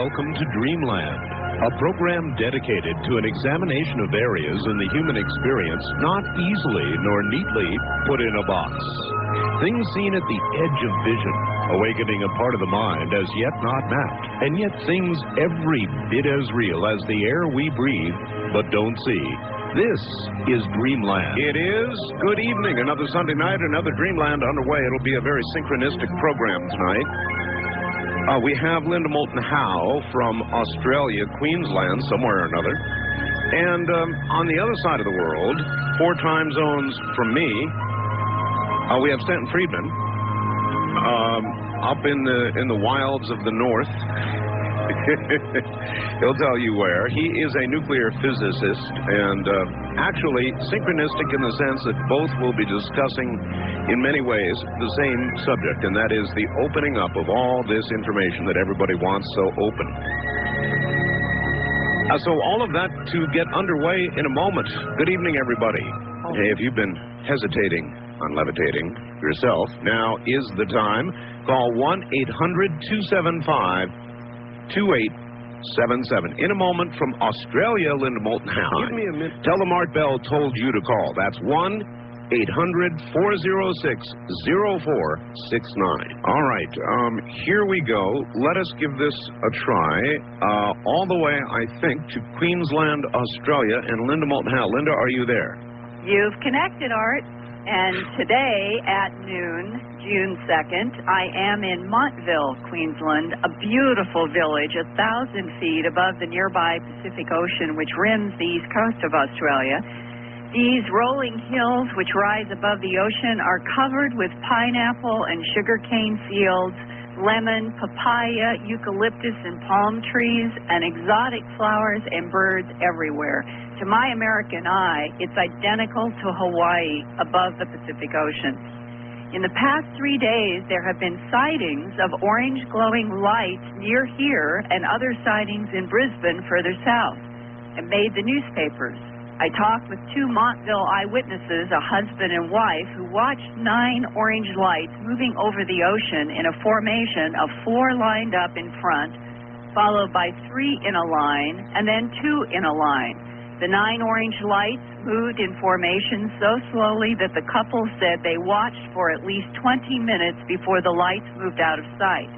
welcome to Dreamland, a program dedicated to an examination of areas in the human experience not easily nor neatly put in a box. Things seen at the edge of vision, awakening a part of the mind as yet not mapped, and yet things every bit as real as the air we breathe but don't see. This is Dreamland. It is. Good evening. Another Sunday night, another Dreamland underway. It'll be a very synchronistic program tonight. We have Linda Moulton Howe from Australia, Queensland, somewhere or another. And on the other side of the world, 4 time zones from me, we have Stanton Friedman up in the wilds of the north. He'll tell you where. He is a nuclear physicist and actually synchronistic in the sense that both will be discussing in many ways the same subject, and that is the opening up of all this information that everybody wants so open. So all of that to get underway in a moment. Good evening, everybody. Hey, if you've been hesitating on levitating yourself, now is the time. Call 1-800-275-2877. In a moment from Australia, Linda Moulton Howe. Give me a minute. Tell them Art Bell told you to call. That's 1-800-406-0469. All right, here we go. Let us give this a try. All the way, I think, to Queensland, Australia, and Linda Moulton Howe. Linda, are you there? You've connected, Art. And today at noon, June 2nd, I am in Montville, Queensland, a beautiful village 1,000 feet above the nearby Pacific Ocean, which rims the east coast of Australia. These rolling hills, which rise above the ocean, are covered with pineapple and sugarcane fields, lemon, papaya, eucalyptus, and palm trees, and exotic flowers and birds everywhere. To my American eye, it's identical to Hawaii above the Pacific Ocean. In the past 3 days, there have been sightings of orange glowing lights near here and other sightings in Brisbane further south. It made the newspapers. I talked with 2 Montville eyewitnesses, a husband and wife, who watched 9 orange lights moving over the ocean in a formation of 4 lined up in front, followed by 3 in a line, and then 2 in a line. The 9 orange lights moved in formation so slowly that the couple said they watched for at least 20 minutes before the lights moved out of sight.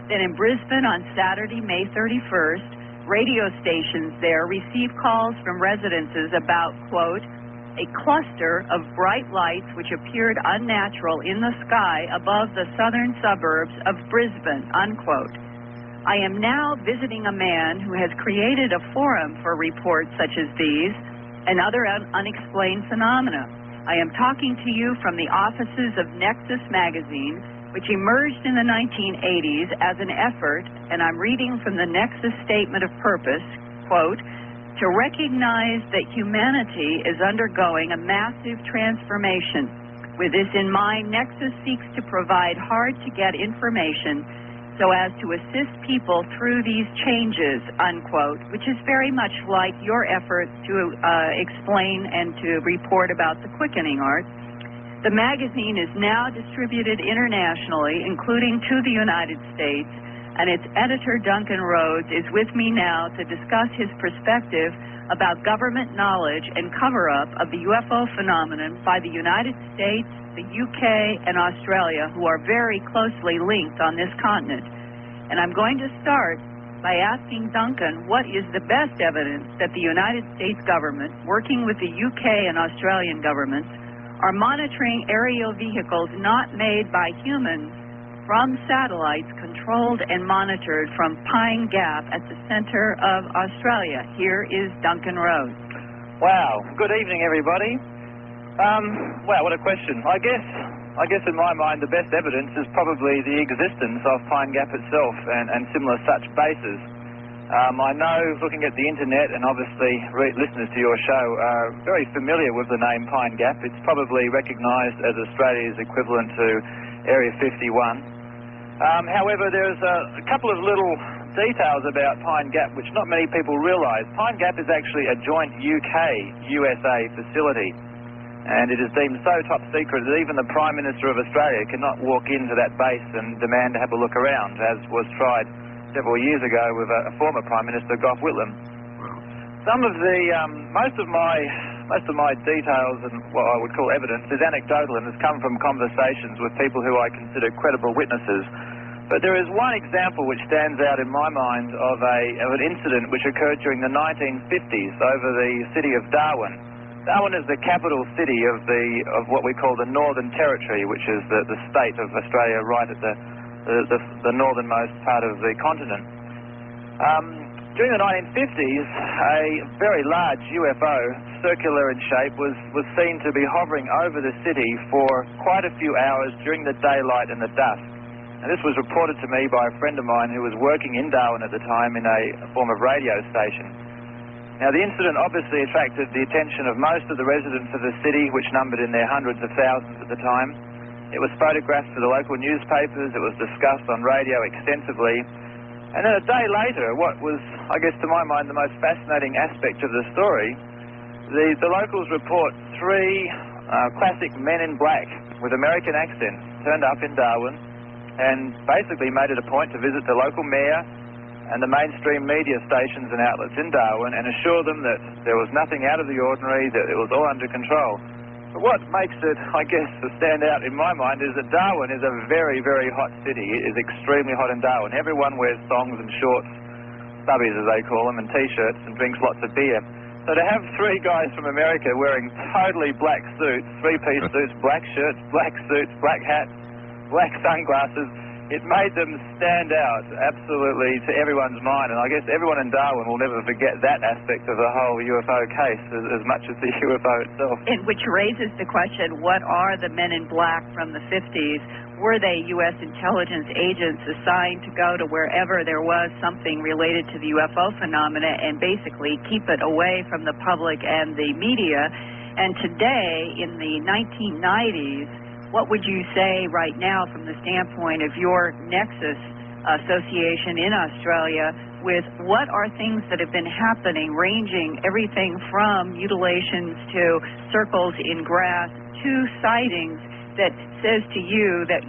Then in Brisbane on Saturday, May 31st, radio stations there received calls from residences about, quote, a cluster of bright lights which appeared unnatural in the sky above the southern suburbs of Brisbane, unquote. I am now visiting a man who has created a forum for reports such as these and other unexplained phenomena. I am talking to you from the offices of Nexus magazine, which emerged in the 1980s as an effort, and I'm reading from the Nexus Statement of Purpose, quote, to recognize that humanity is undergoing a massive transformation. With this in mind, Nexus seeks to provide hard-to-get information so as to assist people through these changes, unquote, which is very much like your efforts to explain and to report about the quickening, Art. The magazine is now distributed internationally, including to the United States, and its editor, Duncan Rhodes, is with me now to discuss his perspective about government knowledge and cover-up of the UFO phenomenon by the United States, the UK, and Australia, who are very closely linked on this continent. And I'm going to start by asking Duncan what is the best evidence that the United States government, working with the UK and Australian governments, are monitoring aerial vehicles not made by humans from satellites controlled and monitored from Pine Gap at the center of Australia. Here is Duncan Rhodes. Wow. Good evening, everybody. Wow, what a question. I guess in my mind the best evidence is probably the existence of Pine Gap itself and similar such bases. I know, looking at the internet, and obviously listeners to your show are very familiar with the name Pine Gap. It's probably recognised as Australia's equivalent to Area 51. However, there's a couple of little details about Pine Gap which not many people realise. Pine Gap is actually a joint UK-USA facility. And it is deemed so top secret that even the Prime Minister of Australia cannot walk into that base and demand to have a look around, as was tried several years ago with a former Prime Minister, Gough Whitlam. Some of the, most of my details and what I would call evidence is anecdotal and has come from conversations with people who I consider credible witnesses. But there is one example which stands out in my mind of an incident which occurred during the 1950s over the city of Darwin. Darwin is the capital city of what we call the Northern Territory, which is the state of Australia right at the northernmost part of the continent. During the 1950s, a very large UFO, circular in shape, was seen to be hovering over the city for quite a few hours during the daylight and the dusk. And this was reported to me by a friend of mine who was working in Darwin at the time in a form of radio station. Now, the incident obviously attracted the attention of most of the residents of the city, which numbered in their hundreds of thousands at the time. It was photographed for the local newspapers. It was discussed on radio extensively. And then a day later, what was, I guess to my mind, the most fascinating aspect of the story, the locals report three classic men in black with American accents turned up in Darwin and basically made it a point to visit the local mayor and the mainstream media stations and outlets in Darwin and assure them that there was nothing out of the ordinary, that it was all under control. But what makes it, I guess, to stand out in my mind is that Darwin is a very, very hot city. It is extremely hot in Darwin. Everyone wears thongs and shorts, stubbies as they call them, and T-shirts and drinks lots of beer. So to have three guys from America wearing totally black suits, three-piece suits, black shirts, black suits, black hats, black sunglasses, it made them stand out absolutely to everyone's mind. And I guess everyone in Darwin will never forget that aspect of the whole UFO case as much as the UFO itself. And which raises the question, what are the men in black from the 50s? Were they U.S. intelligence agents assigned to go to wherever there was something related to the UFO phenomena and basically keep it away from the public and the media? And today, in the 1990s, what would you say right now from the standpoint of your Nexus association in Australia with what are things that have been happening, ranging everything from mutilations to circles in grass to sightings that says to you that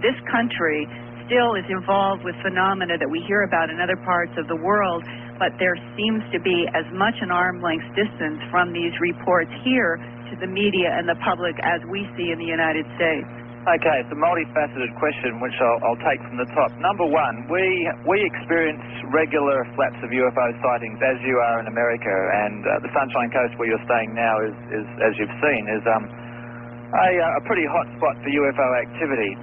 this country still is involved with phenomena that we hear about in other parts of the world, but there seems to be as much an arm's length distance from these reports here to the media and the public as we see in the United States? Okay, it's a multifaceted question which I'll take from the top. Number one, we experience regular flaps of UFO sightings as you are in America, and the Sunshine Coast where you're staying now is as you've seen, is a pretty hot spot for UFO activity.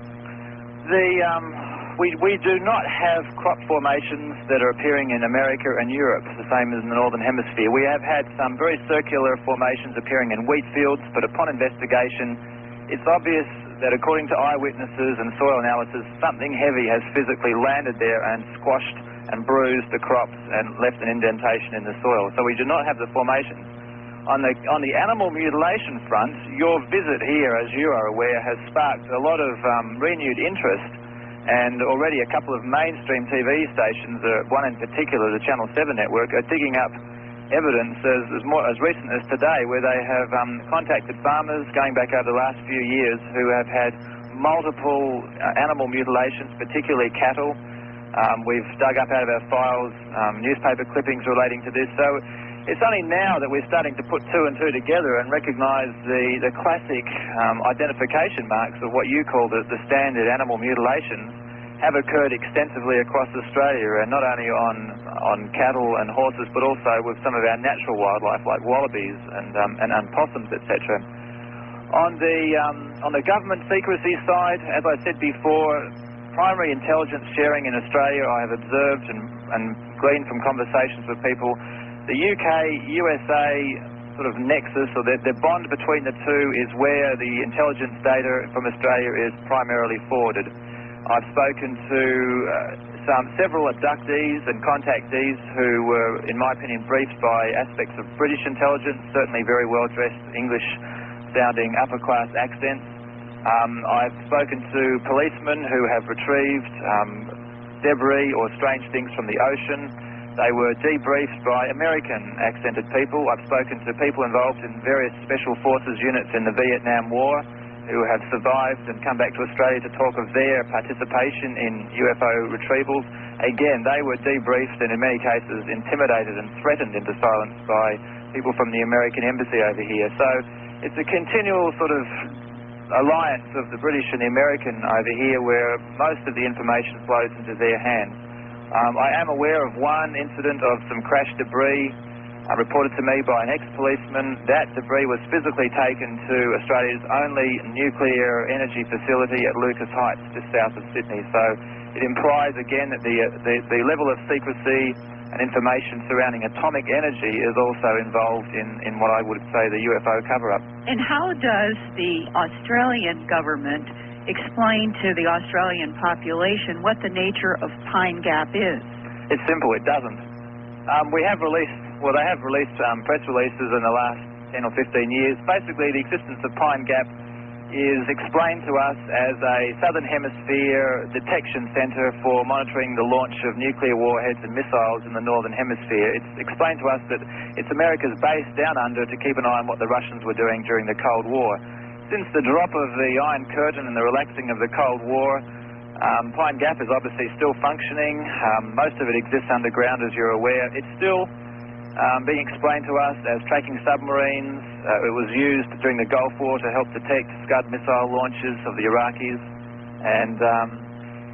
We do not have crop formations that are appearing in America and Europe, the same as in the Northern Hemisphere. We have had some very circular formations appearing in wheat fields, but upon investigation, it's obvious that according to eyewitnesses and soil analysis, something heavy has physically landed there and squashed and bruised the crops and left an indentation in the soil. So we do not have the formations. On the animal mutilation front, your visit here, as you are aware, has sparked a lot of renewed interest. And already a couple of mainstream TV stations, one in particular, the Channel 7 network, are digging up evidence as recent as today where they have contacted farmers going back over the last few years who have had multiple animal mutilations, particularly cattle. We've dug up out of our files newspaper clippings relating to this. So it's only now that we're starting to put two and two together and recognise the classic identification marks of what you call the standard animal mutilations have occurred extensively across Australia, and not only on cattle and horses, but also with some of our natural wildlife like wallabies and possums, etc. On the government secrecy side, as I said before, primary intelligence sharing in Australia, I have observed and gleaned from conversations with people, the UK-USA sort of nexus, or the bond between the two, is where the intelligence data from Australia is primarily forwarded. I've spoken to several abductees and contactees who were, in my opinion, briefed by aspects of British intelligence, certainly very well-dressed, English-sounding upper-class accents. I've spoken to policemen who have retrieved debris or strange things from the ocean. They were debriefed by American accented people. I've spoken to people involved in various special forces units in the Vietnam War who have survived and come back to Australia to talk of their participation in UFO retrievals. Again, they were debriefed and in many cases intimidated and threatened into silence by people from the American embassy over here. So it's a continual sort of alliance of the British and the American over here where most of the information flows into their hands. I am aware of one incident of some crashed debris reported to me by an ex-policeman. That debris was physically taken to Australia's only nuclear energy facility at Lucas Heights, just south of Sydney. So it implies again that the level of secrecy and information surrounding atomic energy is also involved in what I would say the UFO cover-up. And how does the Australian government explain to the Australian population what the nature of Pine Gap is? It's simple, it doesn't. They have released press releases in the last 10 or 15 years. Basically, the existence of Pine Gap is explained to us as a Southern Hemisphere detection centre for monitoring the launch of nuclear warheads and missiles in the Northern Hemisphere. It's explained to us that it's America's base down under to keep an eye on what the Russians were doing during the Cold War. Since the drop of the Iron Curtain and the relaxing of the Cold War, Pine Gap is obviously still functioning. Most of it exists underground, as you're aware. It's still being explained to us as tracking submarines. It was used during the Gulf War to help detect Scud missile launches of the Iraqis. And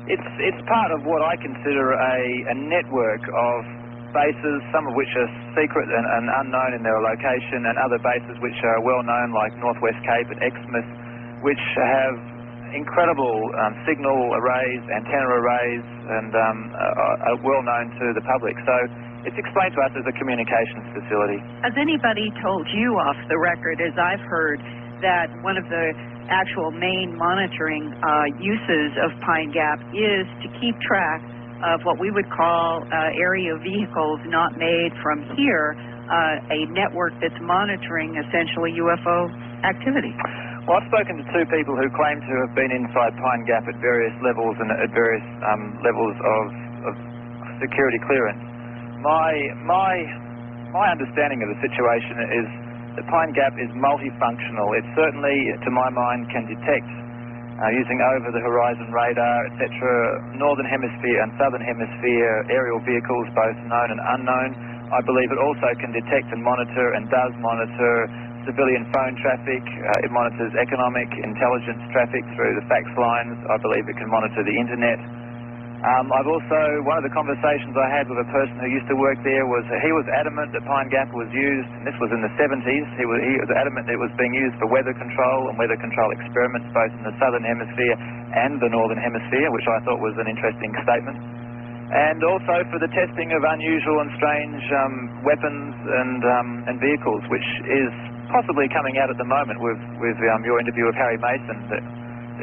it's part of what I consider a network of bases, some of which are secret and unknown in their location, and other bases which are well known, like Northwest Cape and Exmouth, which have incredible signal arrays, antenna arrays, and are well known to the public. So it's explained to us as a communications facility. Has anybody told you off the record, as I've heard, that one of the actual main monitoring uses of Pine Gap is to keep track of what we would call area vehicles not made from here, a network that's monitoring essentially UFO activity? Well, I've spoken to two people who claim to have been inside Pine Gap at various levels and at various levels of security clearance. My understanding of the situation is that Pine Gap is multifunctional. It certainly, to my mind, can detect using over-the-horizon radar, etc., Northern Hemisphere and Southern Hemisphere aerial vehicles, both known and unknown. I believe it also can detect and monitor, and does monitor, civilian phone traffic. It monitors economic intelligence traffic through the fax lines. I believe it can monitor the internet. I've also, one of the conversations I had with a person who used to work there was, he was adamant that Pine Gap was used, and this was in the 70s, he was adamant that it was being used for weather control and weather control experiments both in the Southern Hemisphere and the Northern Hemisphere, which I thought was an interesting statement. And also for the testing of unusual and strange weapons and vehicles, which is possibly coming out at the moment with your interview of Harry Mason that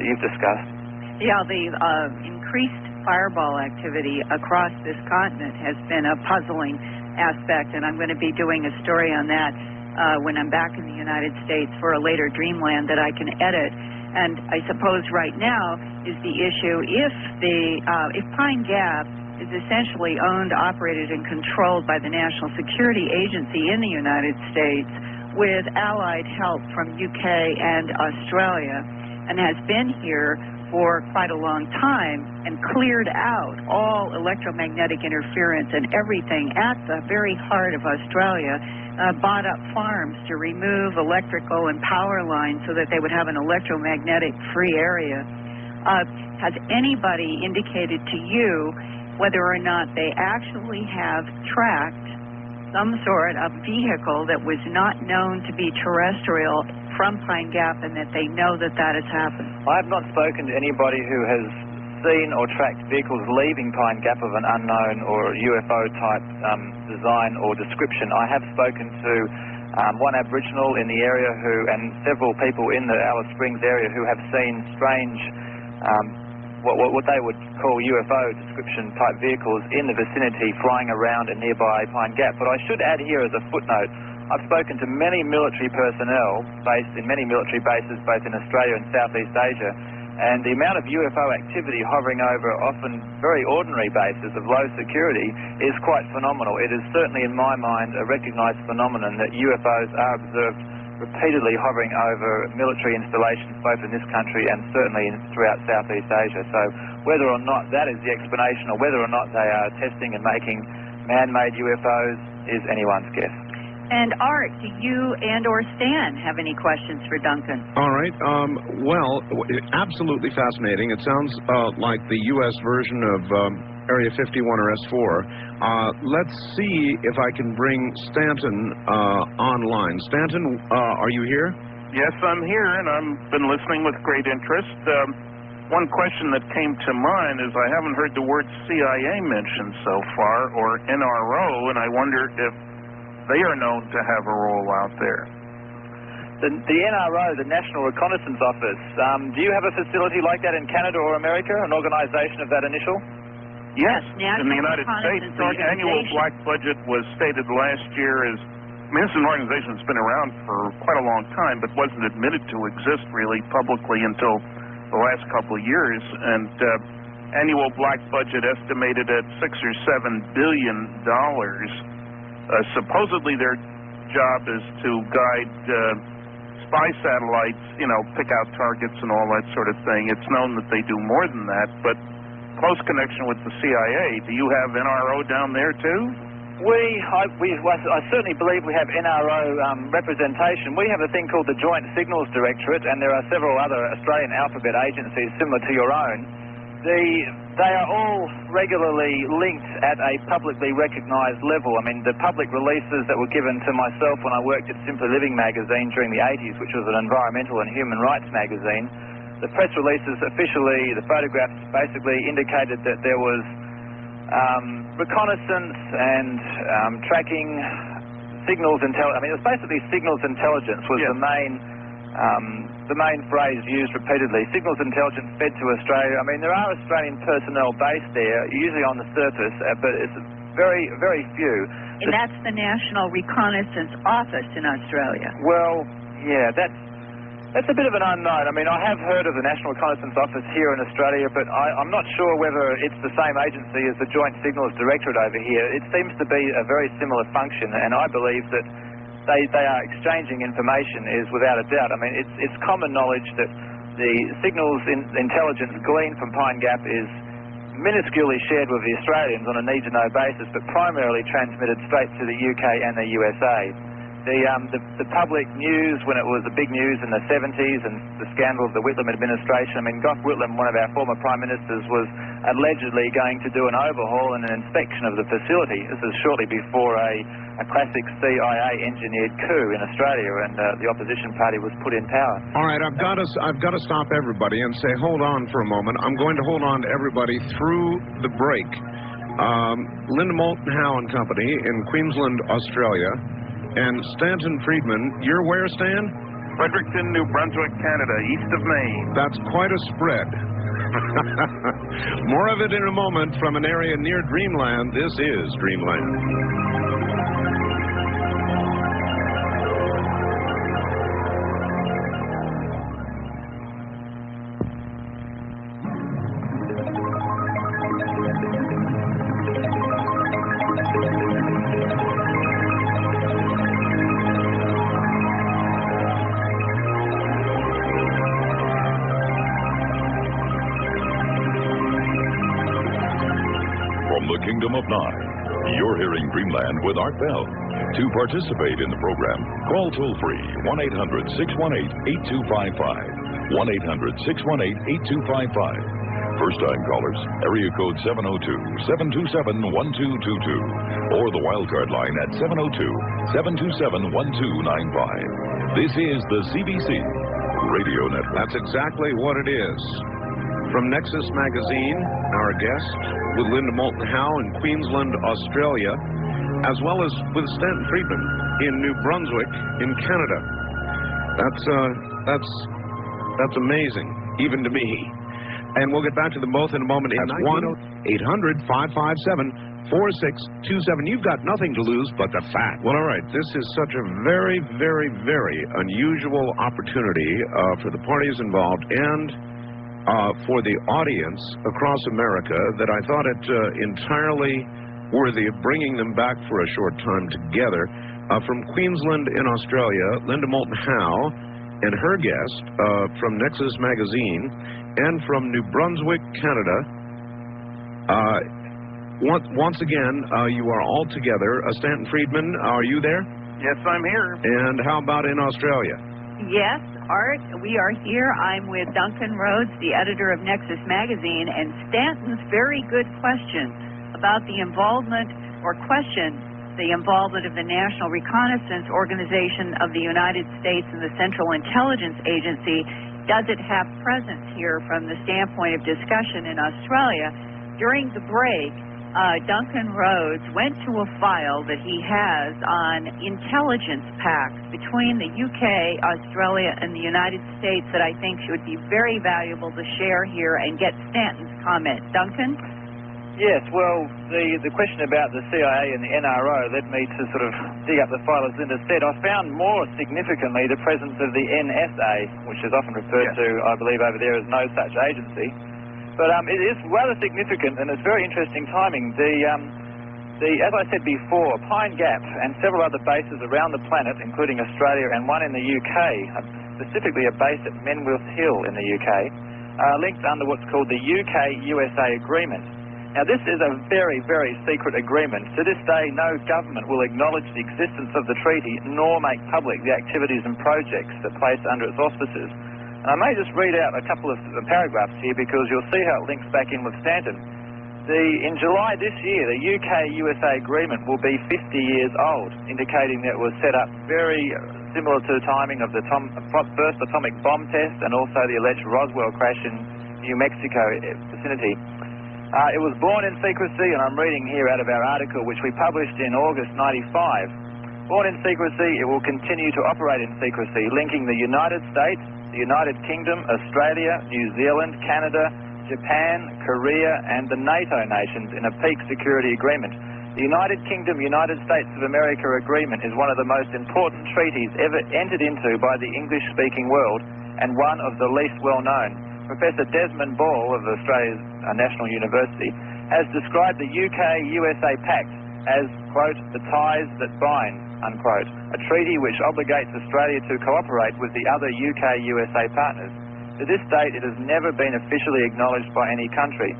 you've discussed. Yeah, the increased fireball activity across this continent has been a puzzling aspect, and I'm going to be doing a story on that when I'm back in the United States for a later Dreamland that I can edit. And I suppose right now is the issue, if Pine Gap is essentially owned, operated, and controlled by the National Security Agency in the United States with allied help from UK and Australia, and has been here for quite a long time and cleared out all electromagnetic interference and everything at the very heart of Australia, bought up farms to remove electrical and power lines so that they would have an electromagnetic free area. Has anybody indicated to you whether or not they actually have tracked some sort of vehicle that was not known to be terrestrial from Pine Gap, and that they know that that has happened? I have not spoken to anybody who has seen or tracked vehicles leaving Pine Gap of an unknown or UFO type design or description. I have spoken to one Aboriginal in the area and several people in the Alice Springs area who have seen strange what they would call UFO description type vehicles in the vicinity flying around and nearby Pine Gap. But I should add here as a footnote, I've spoken to many military personnel based in many military bases both in Australia and Southeast Asia, and the amount of UFO activity hovering over often very ordinary bases of low security is quite phenomenal. It is certainly in my mind a recognised phenomenon that UFOs are observed repeatedly hovering over military installations both in this country and certainly throughout Southeast Asia. So whether or not that is the explanation or whether or not they are testing and making man-made UFOs is anyone's guess. And Art, do you and or Stan have any questions for Duncan? All right. Well, absolutely fascinating. It sounds like the U.S. version of Area 51 or S4. Let's see if I can bring Stanton online. Stanton, are you here? Yes, I'm here, and I've been listening with great interest. One question that came to mind is I haven't heard the word CIA mentioned so far, or NRO, and I wonder if they are known to have a role out there. The NRO, the National Reconnaissance Office, do you have a facility like that in Canada or America, an organization of that initial? Yes, National in the United States, the annual black budget was stated last year as, I mean, this is an organization that's been around for quite a long time, but wasn't admitted to exist really publicly until the last couple of years, and annual black budget estimated at $6 or $7 billion. Supposedly their job is to guide spy satellites, you know, pick out targets and all that sort of thing. It's known that they do more than that, but close connection with the CIA. Do you have NRO down there too? I certainly believe we have NRO representation. We have a thing called the Joint Signals Directorate, and there are several other Australian alphabet agencies similar to your own. They are all regularly linked at a publicly recognised level. I mean, the public releases that were given to myself when I worked at Simply Living magazine during the 80s, which was an environmental and human rights magazine, the press releases officially, the photographs basically indicated that there was reconnaissance and tracking signals intelligence. I mean, it was basically signals intelligence was the main phrase used repeatedly. Signals intelligence fed to Australia. I mean, there are Australian personnel based there, usually on the surface, but it's very, very few. And that's the National Reconnaissance Office in Australia. Well, yeah, that's a bit of an unknown. I mean, I have heard of the National Reconnaissance Office here in Australia, but I'm not sure whether it's the same agency as the Joint Signals Directorate over here. It seems to be a very similar function, and I believe that they are exchanging information is without a doubt. I mean, it's common knowledge that the signals intelligence gleaned from Pine Gap is minusculely shared with the Australians on a need-to-know basis, but primarily transmitted straight to the UK and the USA. The public news, when it was the big news in the 70s and the scandal of the Whitlam administration, I mean, Gough Whitlam, one of our former prime ministers, was allegedly going to do an overhaul and an inspection of the facility. This is shortly before a classic CIA-engineered coup in Australia, and the opposition party was put in power. All right, I've got to stop everybody and say, hold on for a moment. I'm going to hold on to everybody through the break. Linda Moulton Howe and Company in Queensland, Australia. And Stanton Friedman, you're where, Stan? Fredericton, New Brunswick, Canada, east of Maine. That's quite a spread. More of it in a moment from an area near Dreamland. This is Dreamland. Kingdom of Nine. You're hearing Dreamland with Art Bell. To participate in the program, call toll-free 1-800-618-8255. 1-800-618-8255. First-time callers, area code 702-727-1222. Or the wildcard line at 702-727-1295. This is the CBC Radio Network. That's exactly what it is. From Nexus Magazine, our guest, with Linda Moulton Howe in Queensland, Australia, as well as with Stanton Friedman in New Brunswick, in Canada. That's amazing, even to me. And we'll get back to them both in a moment. That's 1-800-557-4627. You've got nothing to lose but the fact. Well, all right, this is such a very, very, very unusual opportunity for the parties involved and for the audience across America that I thought it entirely worthy of bringing them back for a short time together from Queensland in Australia, Linda Moulton Howe, and her guest from Nexus Magazine, and from New Brunswick, Canada. Once again, you are all together. Stanton Friedman, are you there? Yes, I'm here. And how about in Australia? Yes, Art, we are here. I'm with Duncan Rhodes, the editor of Nexus Magazine, and Stanton's very good question about the involvement, or question, the involvement of the National Reconnaissance Organization of the United States and the Central Intelligence Agency. Does it have presence here from the standpoint of discussion in Australia? During the break, Duncan Rhodes went to a file that he has on intelligence pacts between the UK, Australia, and the United States that I think would be very valuable to share here and get Stanton's comment. Duncan? Yes, well, the question about the CIA and the NRO led me to sort of dig up the file, as Linda said. I found more significantly the presence of the NSA, which is often referred to, I believe, over there as no such agency. But it is rather significant, and it's very interesting timing. As I said before, Pine Gap and several other bases around the planet, including Australia and one in the UK, specifically a base at Menwith Hill in the UK, are linked under what's called the UK-USA Agreement. Now, this is a very, very secret agreement. To this day, no government will acknowledge the existence of the treaty nor make public the activities and projects that place under its auspices. And I may just read out a couple of paragraphs here because you'll see how it links back in with Stanton. In July this year, the UK-USA agreement will be 50 years old, indicating that it was set up very similar to the timing of the first atomic bomb test and also the alleged Roswell crash in New Mexico vicinity. It was born in secrecy, and I'm reading here out of our article, which we published in August '95. Born in secrecy, it will continue to operate in secrecy, linking the United States, the United Kingdom, Australia, New Zealand, Canada, Japan, Korea, and the NATO nations in a peak security agreement. The United Kingdom, United States of America agreement is one of the most important treaties ever entered into by the English-speaking world, and one of the least well-known. Professor Desmond Ball of Australia's National University has described the UK-USA Pact as, quote, the ties that bind, unquote, a treaty which obligates Australia to cooperate with the other UK-USA partners. To this date, it has never been officially acknowledged by any country.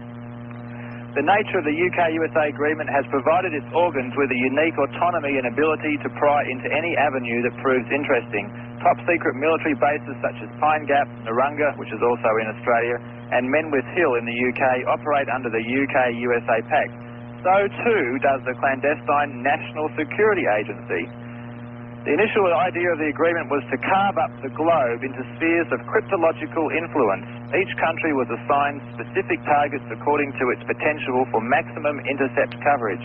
The nature of the UK-USA agreement has provided its organs with a unique autonomy and ability to pry into any avenue that proves interesting. Top-secret military bases such as Pine Gap, Narunga, which is also in Australia, and Menwith Hill in the UK operate under the UK-USA Pact. So too does the clandestine National Security Agency. The initial idea of the agreement was to carve up the globe into spheres of cryptological influence. Each country was assigned specific targets according to its potential for maximum intercept coverage.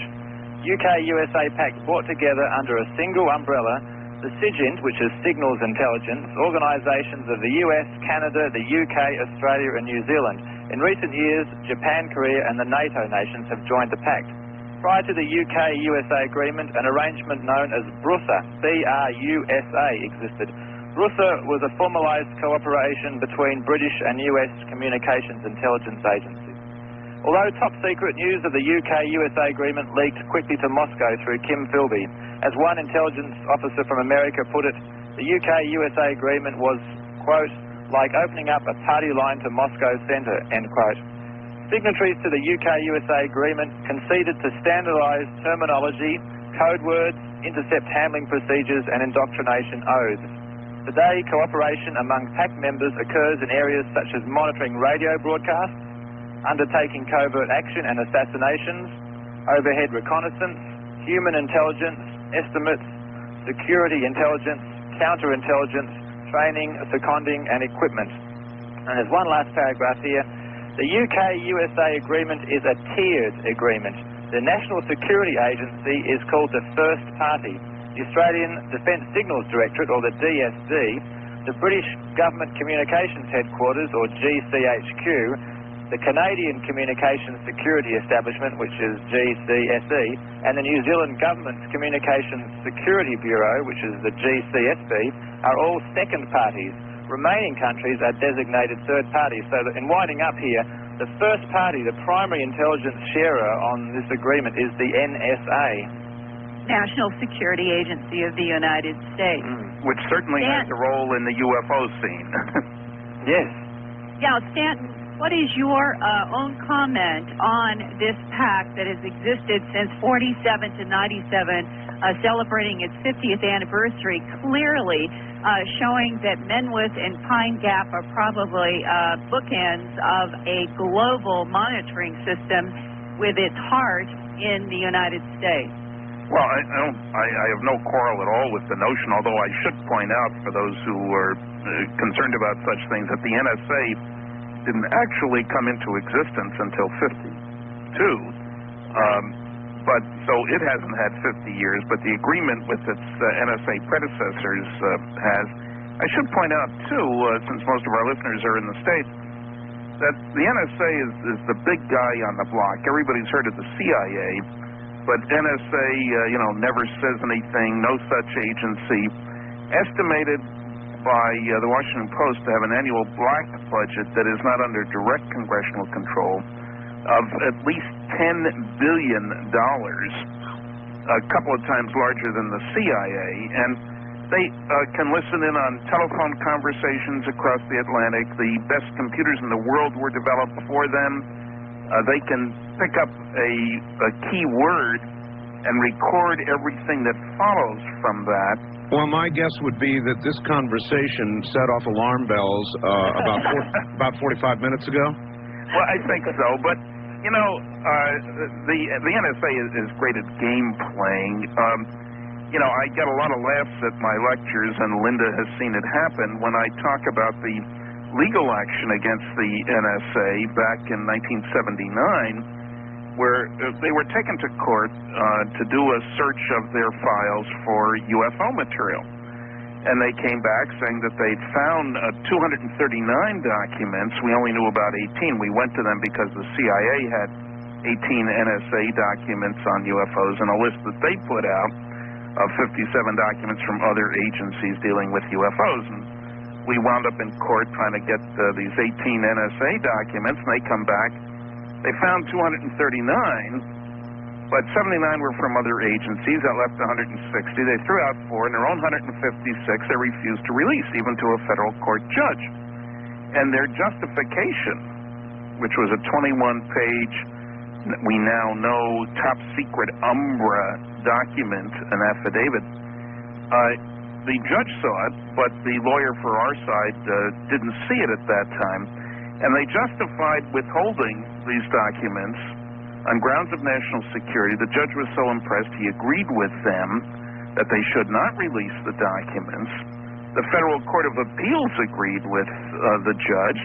UK-USA Pact brought together under a single umbrella the SIGINT, which is Signals Intelligence, organisations of the US, Canada, the UK, Australia and New Zealand. In recent years, Japan, Korea and the NATO nations have joined the pact. Prior to the UK-USA agreement, an arrangement known as BRUSA, B-R-U-S-A, existed. BRUSA was a formalised cooperation between British and US communications intelligence agencies. Although top secret news of the UK-USA agreement leaked quickly to Moscow through Kim Philby, as one intelligence officer from America put it, the UK-USA agreement was, quote, like opening up a party line to Moscow centre, end quote. Signatories to the UK-USA agreement conceded to standardised terminology, code words, intercept handling procedures and indoctrination oaths. Today, cooperation among pact members occurs in areas such as monitoring radio broadcasts, undertaking covert action and assassinations, overhead reconnaissance, human intelligence, estimates, security intelligence, counterintelligence, training, seconding and equipment. And there's one last paragraph here. The UK-USA agreement is a tiered agreement. The National Security Agency is called the First Party. The Australian Defence Signals Directorate, or the DSD, the British Government Communications Headquarters, or GCHQ, the Canadian Communications Security Establishment, which is GCSE, and the New Zealand Government's Communications Security Bureau, which is the GCSB, are all second parties. Remaining countries are designated third parties. So that in winding up here, the first party, the primary intelligence sharer on this agreement is the NSA. National Security Agency of the United States. Which certainly has a role in the UFO scene. Yes. Yeah, Stanton, what is your own comment on this pact that has existed since 47 to 97, celebrating its 50th anniversary, clearly showing that Menwith and Pine Gap are probably bookends of a global monitoring system with its heart in the United States? Well, I have no quarrel at all with the notion, although I should point out for those who are concerned about such things that the NSA didn't actually come into existence until 52. But so it hasn't had 50 years, but the agreement with its NSA predecessors has. I should point out, too, since most of our listeners are in the States, that the NSA is the big guy on the block. Everybody's heard of the CIA, but NSA, never says anything, no such agency. Estimated by the Washington Post to have an annual black budget that is not under direct congressional control of at least $10 billion, a couple of times larger than the CIA, and they can listen in on telephone conversations across the Atlantic. The best computers in the world were developed for them. They can pick up a key word and record everything that follows from that. Well, my guess would be that this conversation set off alarm bells about 45 minutes ago. Well, I think so, but the NSA is great at game playing. I get a lot of laughs at my lectures, and Linda has seen it happen when I talk about the legal action against the NSA back in 1979, where they were taken to court to do a search of their files for UFO material. And they came back saying that they'd found 239 documents. We only knew about 18. We went to them because the CIA had 18 NSA documents on UFOs and a list that they put out of 57 documents from other agencies dealing with UFOs. And we wound up in court trying to get these 18 NSA documents, and they come back. They found 239, but 79 were from other agencies. That left 160. They threw out 4, and their own 156 they refused to release, even to a federal court judge. And their justification, which was a 21-page, we now know, top-secret Umbra document, an affidavit, the judge saw it, but the lawyer for our side didn't see it at that time, and they justified withholding these documents on grounds of national security. The judge was so impressed he agreed with them that they should not release the documents. The Federal Court of Appeals agreed with the judge.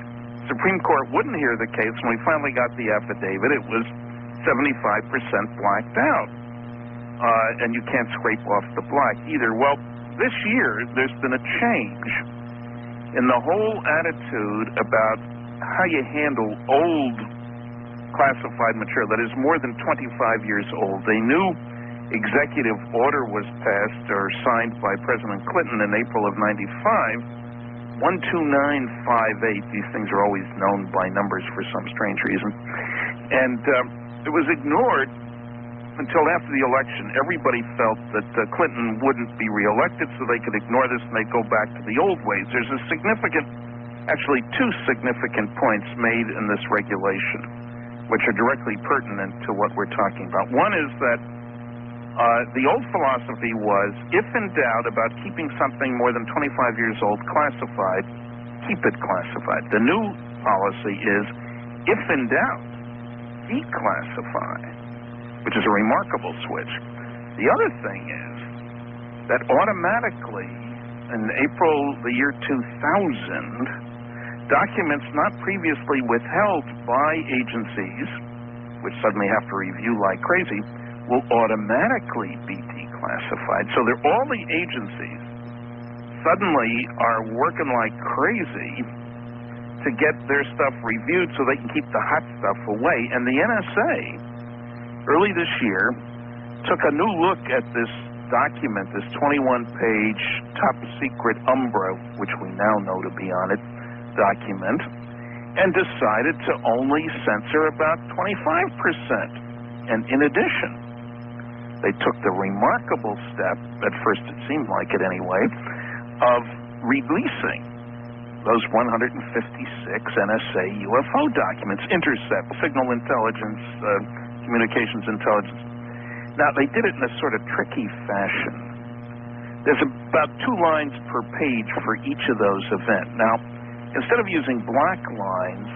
Supreme Court wouldn't hear the case. When we finally got the affidavit, it was 75% blacked out, and you can't scrape off the black either. Well, this year, there's been a change in the whole attitude about how you handle old classified material that is more than 25 years old. A new executive order was passed or signed by President Clinton in April of 95, 12958. These things are always known by numbers for some strange reason. And it was ignored until after the election. Everybody felt that Clinton wouldn't be reelected, so they could ignore this and they'd go back to the old ways. There's a significant, actually two significant points made in this regulation, which are directly pertinent to what we're talking about. One is that the old philosophy was, if in doubt about keeping something more than 25 years old classified, keep it classified. The new policy is, if in doubt, declassify, which is a remarkable switch. The other thing is that automatically, in April the year 2000, documents not previously withheld by agencies, which suddenly have to review like crazy, will automatically be declassified. So all the agencies suddenly are working like crazy to get their stuff reviewed so they can keep the hot stuff away. And the NSA, early this year, took a new look at this document, this 21-page top-secret Umbra, which we now know to be on it, document, and decided to only censor about 25%. And in addition, they took the remarkable step, at first it seemed like it anyway, of releasing those 156 NSA UFO documents, intercept, signal intelligence, communications intelligence. Now, they did it in a sort of tricky fashion. There's about 2 lines per page for each of those events. Now, instead of using black lines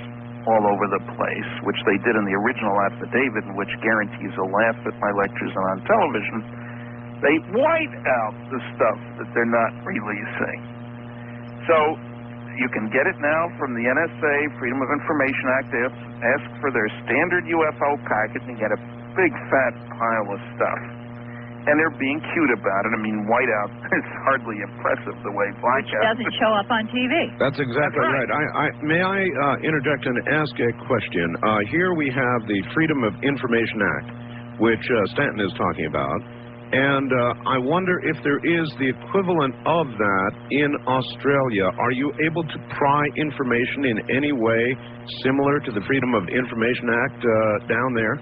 all over the place, which they did in the original affidavit, in which guarantees a laugh at my lectures and on television, they white out the stuff that they're not releasing. So you can get it now from the NSA, Freedom of Information Act. They ask for their standard UFO packet and get a big fat pile of stuff. And they're being cute about it. I mean, whiteout is hardly impressive the way blackout doesn't show up on TV. That's exactly right. May I interject and ask a question? Here we have the Freedom of Information Act, which Stanton is talking about. And I wonder if there is the equivalent of that in Australia. Are you able to pry information in any way similar to the Freedom of Information Act down there?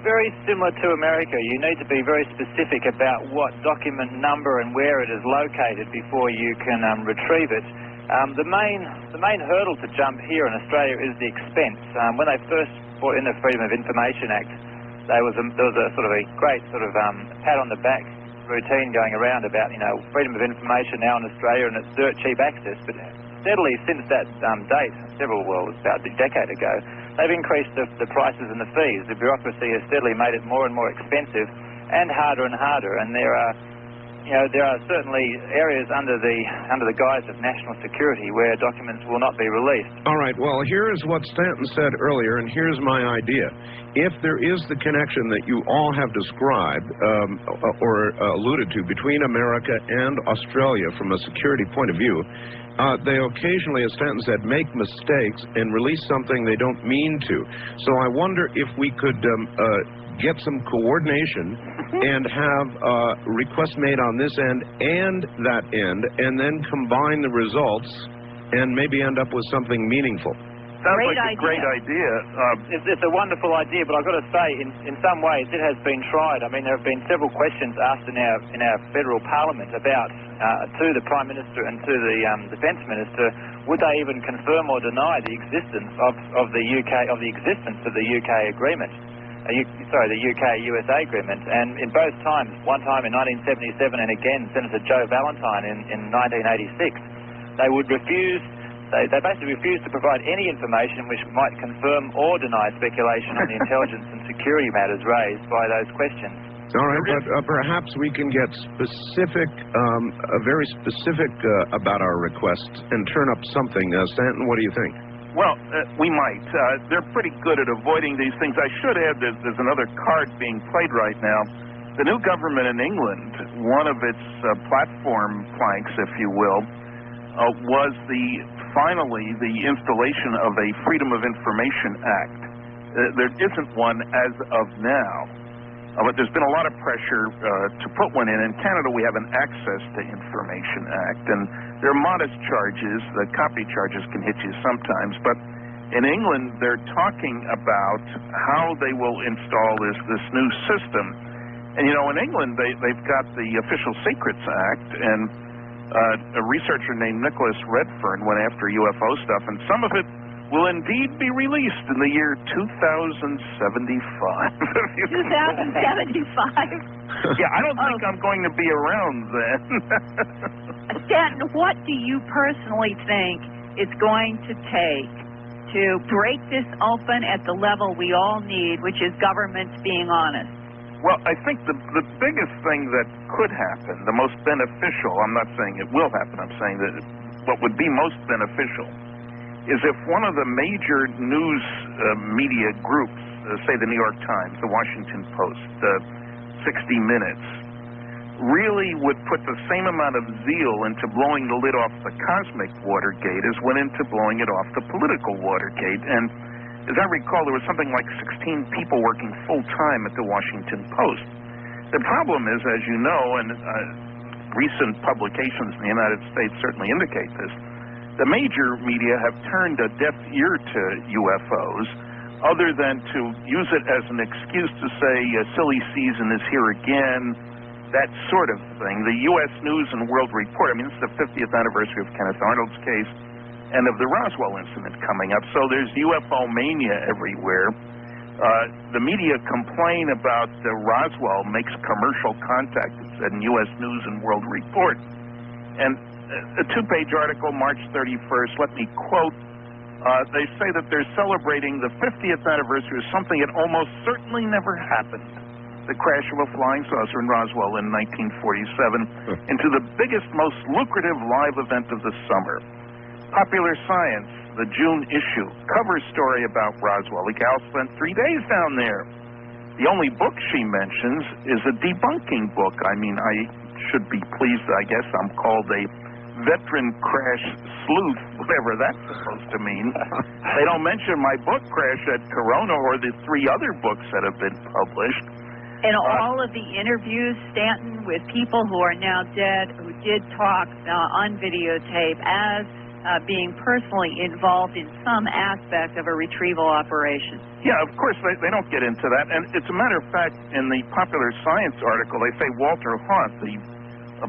Very similar to America. You need to be very specific about what document number and where it is located before you can retrieve it. The main hurdle to jump here in Australia is the expense. When they first brought in the Freedom of Information Act, there was a sort of a great sort of pat on the back routine going around about, you know, freedom of information now in Australia and it's dirt cheap access. But steadily since that date, about a decade ago, they've increased the prices and the fees. The bureaucracy has steadily made it more and more expensive and harder, and there are certainly areas under the guise of national security where documents will not be released. All right, well, here is what Stanton said earlier, and here's my idea. If there is the connection that you all have described or alluded to between America and Australia from a security point of view, they occasionally, as Stanton said, make mistakes and release something they don't mean to. So I wonder if we could get some coordination and have requests made on this end and that end, and then combine the results and maybe end up with something meaningful. Sounds like a great idea. It's a wonderful idea, but I've got to say, in some ways, it has been tried. I mean, there have been several questions asked in our federal parliament about to the Prime Minister and to the Defence Minister, would they even confirm or deny the existence of the UK agreement? The UK-USA agreement. And in both times, one time in 1977 and again Senator Joe Valentine in 1986, they would refuse. They basically refused to provide any information which might confirm or deny speculation on the intelligence and security matters raised by those questions. All right, but perhaps we can get very specific about our request and turn up something. Stanton, what do you think? Well, we might. They're pretty good at avoiding these things. I should add there's another card being played right now. The new government in England, one of its platform planks, if you will, was finally the installation of a Freedom of Information Act. There isn't one as of now, but there's been a lot of pressure to put one in. In Canada, we have an Access to Information Act, and there are modest charges. The copy charges can hit you sometimes, but in England, they're talking about how they will install this new system. And, you know, in England, they've got the Official Secrets Act, and a researcher named Nicholas Redfern went after UFO stuff, and some of it will indeed be released in the year 2075. 2075? Yeah, I don't think I'm going to be around then. Stanton, what do you personally think it's going to take to break this open at the level we all need, which is governments being honest? Well, I think the biggest thing that could happen, the most beneficial, I'm not saying it will happen, I'm saying that what would be most beneficial is if one of the major news media groups, say the New York Times, the Washington Post, 60 Minutes, really would put the same amount of zeal into blowing the lid off the cosmic Watergate as went into blowing it off the political Watergate. And as I recall, there was something like 16 people working full-time at the Washington Post. The problem is, as you know, and recent publications in the United States certainly indicate this, the major media have turned a deaf ear to UFOs, other than to use it as an excuse to say silly season is here again, that sort of thing. The U.S. News and World Report, I mean, this is the 50th anniversary of Kenneth Arnold's case and of the Roswell incident coming up, so there's UFO mania everywhere. The media complain about Roswell makes commercial contact, it said in U.S. News and World Report. And a two-page article, March 31st, let me quote, they say that they're celebrating the 50th anniversary of something that almost certainly never happened, the crash of a flying saucer in Roswell in 1947, into the biggest, most lucrative live event of the summer. Popular Science, the June issue, cover story about Roswell. The gal spent 3 days down there. The only book she mentions is a debunking book. I mean, I should be pleased, I guess I'm called a veteran crash sleuth, whatever that's supposed to mean. They don't mention my book, Crash at Corona, or the 3 other books that have been published. And all of the interviews, Stanton, with people who are now dead, who did talk on videotape as being personally involved in some aspect of a retrieval operation. Yeah, of course, they don't get into that. And it's a matter of fact, in the Popular Science article, they say Walter Hunt, the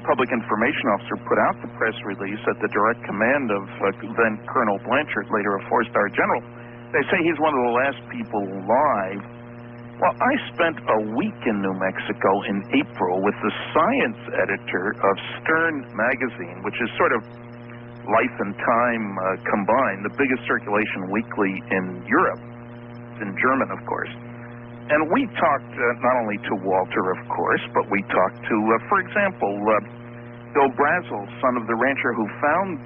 public information officer, put out the press release at the direct command of then Colonel Blanchard, later a 4-star general. They say he's one of the last people alive. Well, I spent a week in New Mexico in April with the science editor of Stern magazine, which is sort of Life and Time combined, the biggest circulation weekly in Europe. It's in German, of course. And we talked not only to Walter, of course, but we talked to, for example, Bill Brazel, son of the rancher who found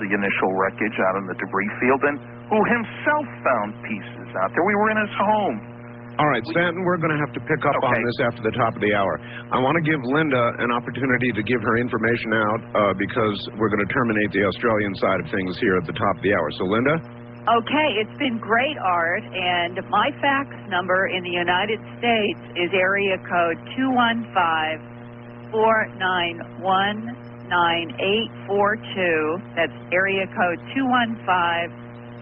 the initial wreckage out in the debris field and who himself found pieces out there. We were in his home. All right, Stanton, we're going to have to pick up on this after the top of the hour. I want to give Linda an opportunity to give her information out because we're going to terminate the Australian side of things here at the top of the hour. So, Linda? Okay, it's been great, Art, and my fax number in the United States is area code 215-491-9842. That's area code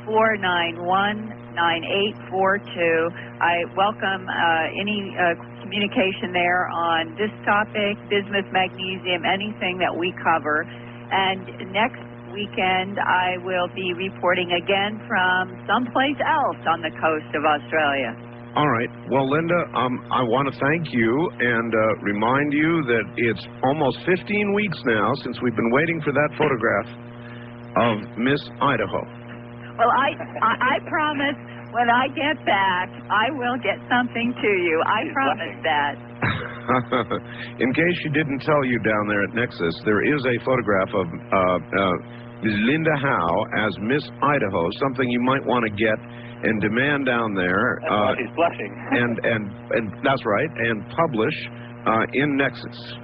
215-491-9842. I welcome any communication there on this topic, bismuth, magnesium, anything that we cover. And next weekend, I will be reporting again from someplace else on the coast of Australia. All right. Well, Linda, I want to thank you and remind you that it's almost 15 weeks now since we've been waiting for that photograph of Miss Idaho. Well, I promise when I get back, I will get something to you. I promise that. In case she didn't tell you down there at Nexus, there is a photograph of Linda Howe as Miss Idaho, something you might want to get and demand down there. That's why she's blushing. and that's right, and publish in Nexus.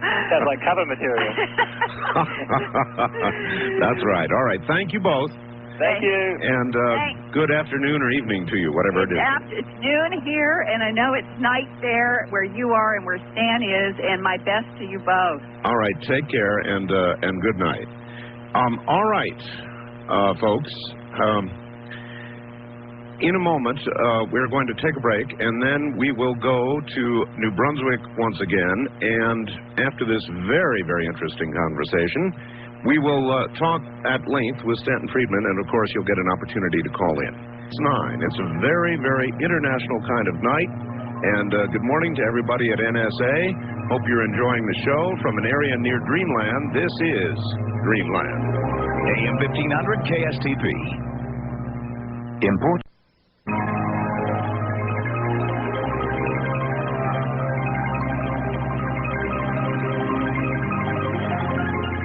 That's like cover material. That's right. All right. Thank you both. Thank you. And good afternoon or evening to you, whatever it is. It's noon here, and I know it's night there where you are and where Stan is, and my best to you both. All right. Take care and good night. All right, folks. In a moment, we're going to take a break, and then we will go to New Brunswick once again. And after this very, very interesting conversation, we will talk at length with Stanton Friedman, and of course, you'll get an opportunity to call in. It's 9. It's a very, very international kind of night. And good morning to everybody at NSA. Hope you're enjoying the show from an area near Dreamland. This is Dreamland. AM 1500 KSTP. Important.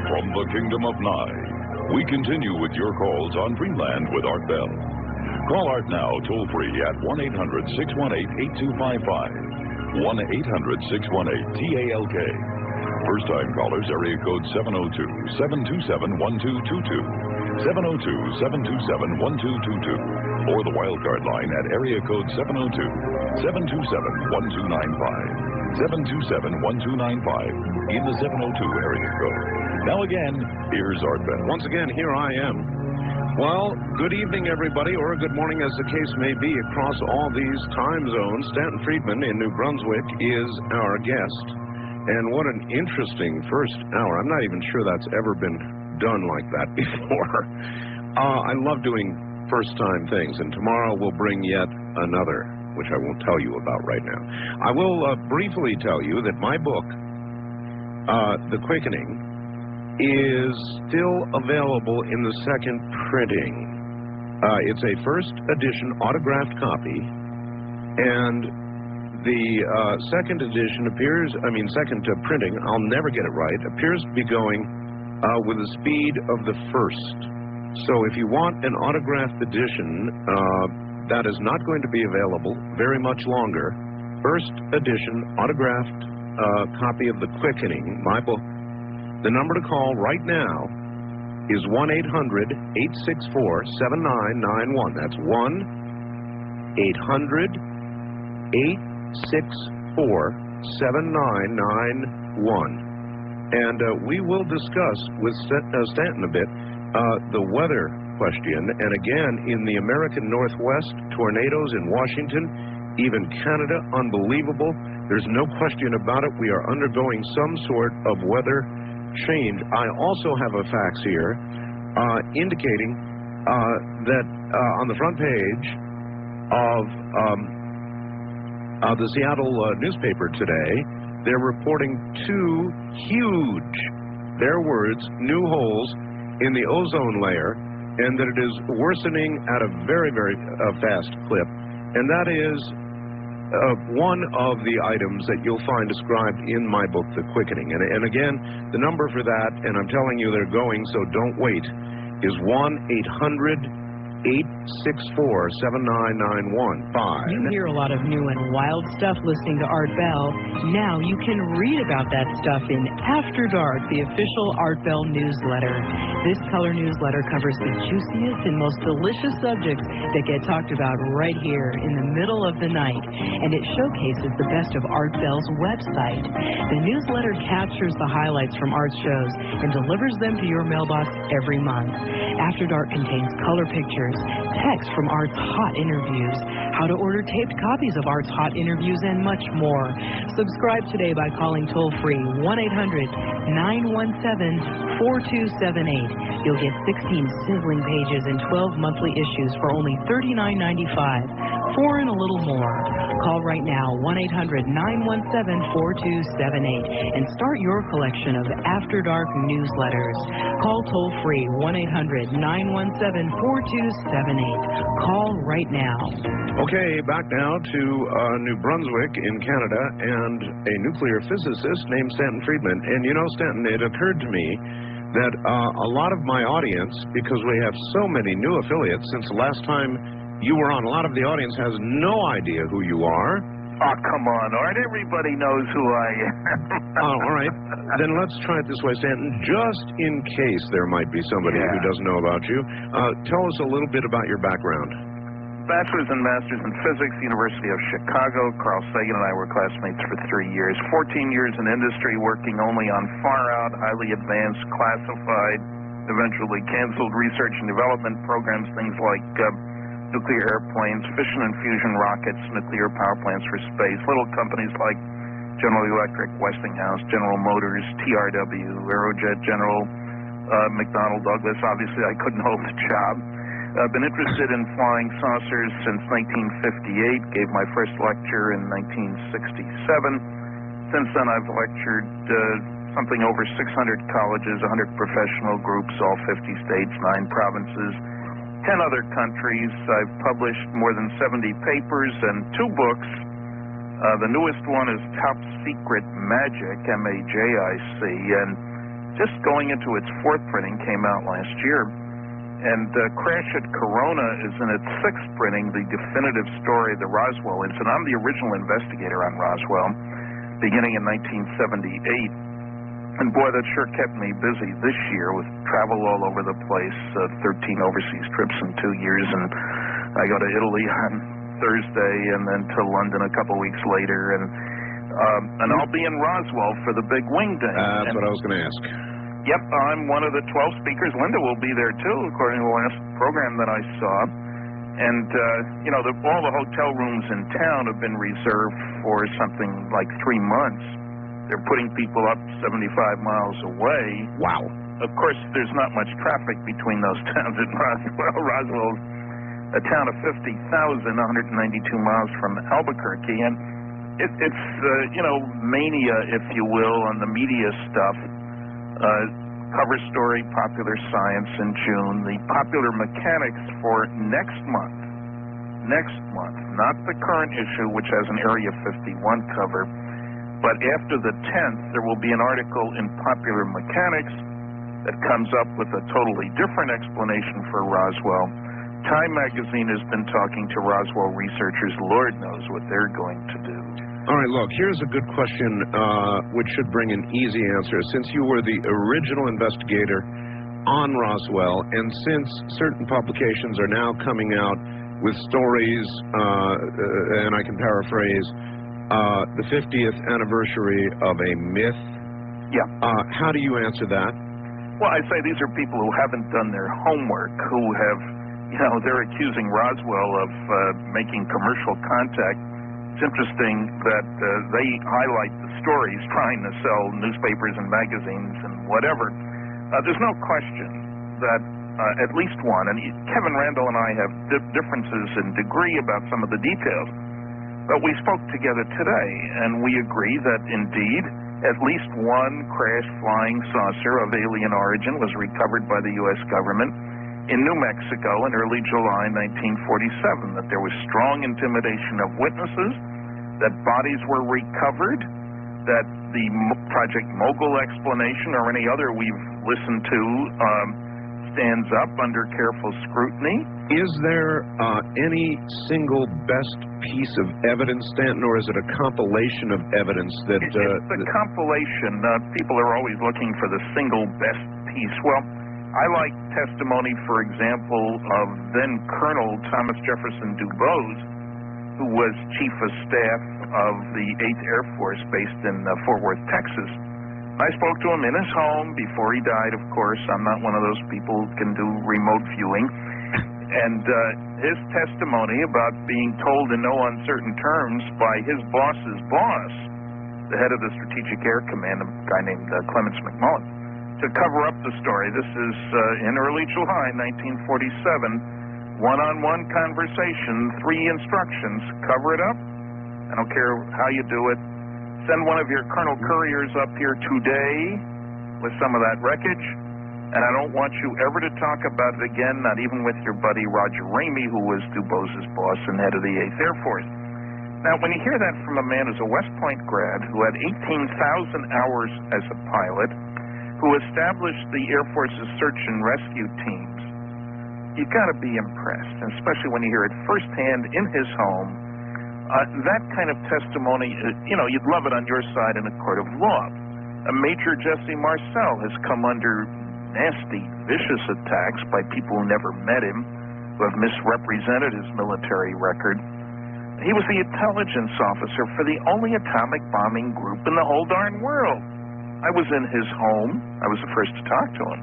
From the Kingdom of Nye, we continue with your calls on Dreamland with Art Bell. Call Art now toll-free at 1-800-618-8255. 1-800-618-TALK. First-time callers, area code 702-727-1222. 702-727-1222. Or the wildcard line at area code 702-727-1295. 727-1295 in the 702 area code. Now again, here's Art Bell. Once again, here I am. Well, good evening, everybody, or good morning, as the case may be, across all these time zones. Stanton Friedman in New Brunswick is our guest. And what an interesting first hour. I'm not even sure that's ever been done like that before. I love doing first-time things, and tomorrow we'll bring yet another, which I won't tell you about right now. I will briefly tell you that my book, The Quickening, is still available in the second printing. It's a first edition autographed copy, and the second edition second printing, I'll never get it right, appears to be going with the speed of the first. So if you want an autographed edition, that is not going to be available very much longer. First edition autographed copy of The Quickening, my book. The number to call right now is 1-800-864-7991. That's 1-800-864-7991. And we will discuss with Stanton a bit the weather question. And again, in the American Northwest, tornadoes in Washington, even Canada, unbelievable. There's no question about it. We are undergoing some sort of weather change. I also have a fax here indicating that on the front page of the Seattle newspaper today, they're reporting two huge, their words, new holes in the ozone layer, and that it is worsening at a very, very fast clip. And that is one of the items that you'll find described in my book, The Quickening. And again, the number for that, and I'm telling you they're going, so don't wait, is 1-800-864-7991. You hear a lot of new and wild stuff listening to Art Bell. Now you can read about that stuff in After Dark, the official Art Bell newsletter. This color newsletter covers the juiciest and most delicious subjects that get talked about right here in the middle of the night. And it showcases the best of Art Bell's website. The newsletter captures the highlights from Art's shows and delivers them to your mailbox every month. After Dark contains color pictures, text from Art's hot interviews, how to order taped copies of Art's hot interviews, and much more. Subscribe today by calling toll-free 1-800-917-4278. You'll get 16 sizzling pages and 12 monthly issues for only $39.95. 4 and a little more. Call right now, 1-800-917-4278, and start your collection of After Dark newsletters. Call toll-free 1-800-917-4278. Call right now. Okay, back now to New Brunswick in Canada and a nuclear physicist named Stanton Friedman. And you know, Stanton, it occurred to me that a lot of my audience, because we have so many new affiliates since the last time you were on, a lot of the audience has no idea who you are. Oh, come on, Art. Everybody knows who I am. All right. Then let's try it this way, Stanton. Just in case there might be somebody who doesn't know about you, tell us a little bit about your background. Bachelor's and Master's in Physics, University of Chicago. Carl Sagan and I were classmates for 3 years. 14 years in industry, working only on far-out, highly advanced, classified, eventually canceled research and development programs, things like nuclear airplanes, fission and fusion rockets, nuclear power plants for space, little companies like General Electric, Westinghouse, General Motors, TRW, Aerojet, General McDonnell Douglas. Obviously, I couldn't hold the job. I've been interested in flying saucers since 1958, gave my first lecture in 1967. Since then, I've lectured something over 600 colleges, 100 professional groups, all 50 states, 9 provinces, 10 other countries. I've published more than 70 papers and 2 books. The newest one is Top Secret Magic, M-A-J-I-C, and just going into its 4th printing, came out last year. And Crash at Corona is in its 6th printing, the definitive story of the Roswell incident. I'm the original investigator on Roswell, beginning in 1978. And boy, that sure kept me busy this year with travel all over the place, 13 overseas trips in 2 years. And I go to Italy on Thursday and then to London a couple weeks later. And I'll be in Roswell for the big wing day. That's what I was going to ask. Yep, I'm one of the 12 speakers. Linda will be there, too, according to the last program that I saw. And, you know, all the hotel rooms in town have been reserved for something like 3 months. They're putting people up 75 miles away. Wow. Of course, there's not much traffic between those towns in Roswell. Roswell's a town of 50,000, 192 miles from Albuquerque. And it's you know, mania, if you will, on the media stuff. Cover story, Popular Science in June. The Popular Mechanics for next month, not the current issue, which has an Area 51 cover, but after the 10th, there will be an article in Popular Mechanics that comes up with a totally different explanation for Roswell. Time magazine has been talking to Roswell researchers. Lord knows what they're going to do. All right, look, here's a good question which should bring an easy answer. Since you were the original investigator on Roswell, and since certain publications are now coming out with stories, and I can paraphrase, the 50th anniversary of a myth, Yeah. How do you answer that? Well, I say these are people who haven't done their homework, who have, you know, they're accusing Roswell of making commercial contact. It's interesting that they highlight the stories trying to sell newspapers and magazines and whatever. There's no question that at least one, and Kevin Randall and I have differences in degree about some of the details, but we spoke together today, and we agree that indeed at least one crashed flying saucer of alien origin was recovered by the U.S. government in New Mexico in early July 1947, that there was strong intimidation of witnesses, that bodies were recovered, that the Project Mogul explanation or any other we've listened to stands up under careful scrutiny. Is there any single best piece of evidence, Stanton, or is it a compilation of evidence that... It's the compilation. People are always looking for the single best piece. Well, I like testimony, for example, of then Colonel Thomas Jefferson Dubose, who was Chief of Staff of the 8th Air Force based in Fort Worth, Texas. I spoke to him in his home before he died, of course. I'm not one of those people who can do remote viewing. And his testimony about being told in no uncertain terms by his boss's boss, the head of the Strategic Air Command, a guy named Clements McMullen, to cover up the story. This is in early July 1947, one-on-one conversation, 3 instructions: cover it up, I don't care how you do it, send one of your Colonel Couriers up here today with some of that wreckage, and I don't want you ever to talk about it again, not even with your buddy Roger Ramey, who was Dubose's boss and head of the 8th Air Force. Now, when you hear that from a man who's a West Point grad, who had 18,000 hours as a pilot, who established the Air Force's search and rescue teams, you've got to be impressed, and especially when you hear it firsthand in his home. That kind of testimony, you know, you'd love it on your side in a court of law. Major Jesse Marcel has come under nasty, vicious attacks by people who never met him, who have misrepresented his military record. He was the intelligence officer for the only atomic bombing group in the whole darn world. I was in his home. I was the first to talk to him.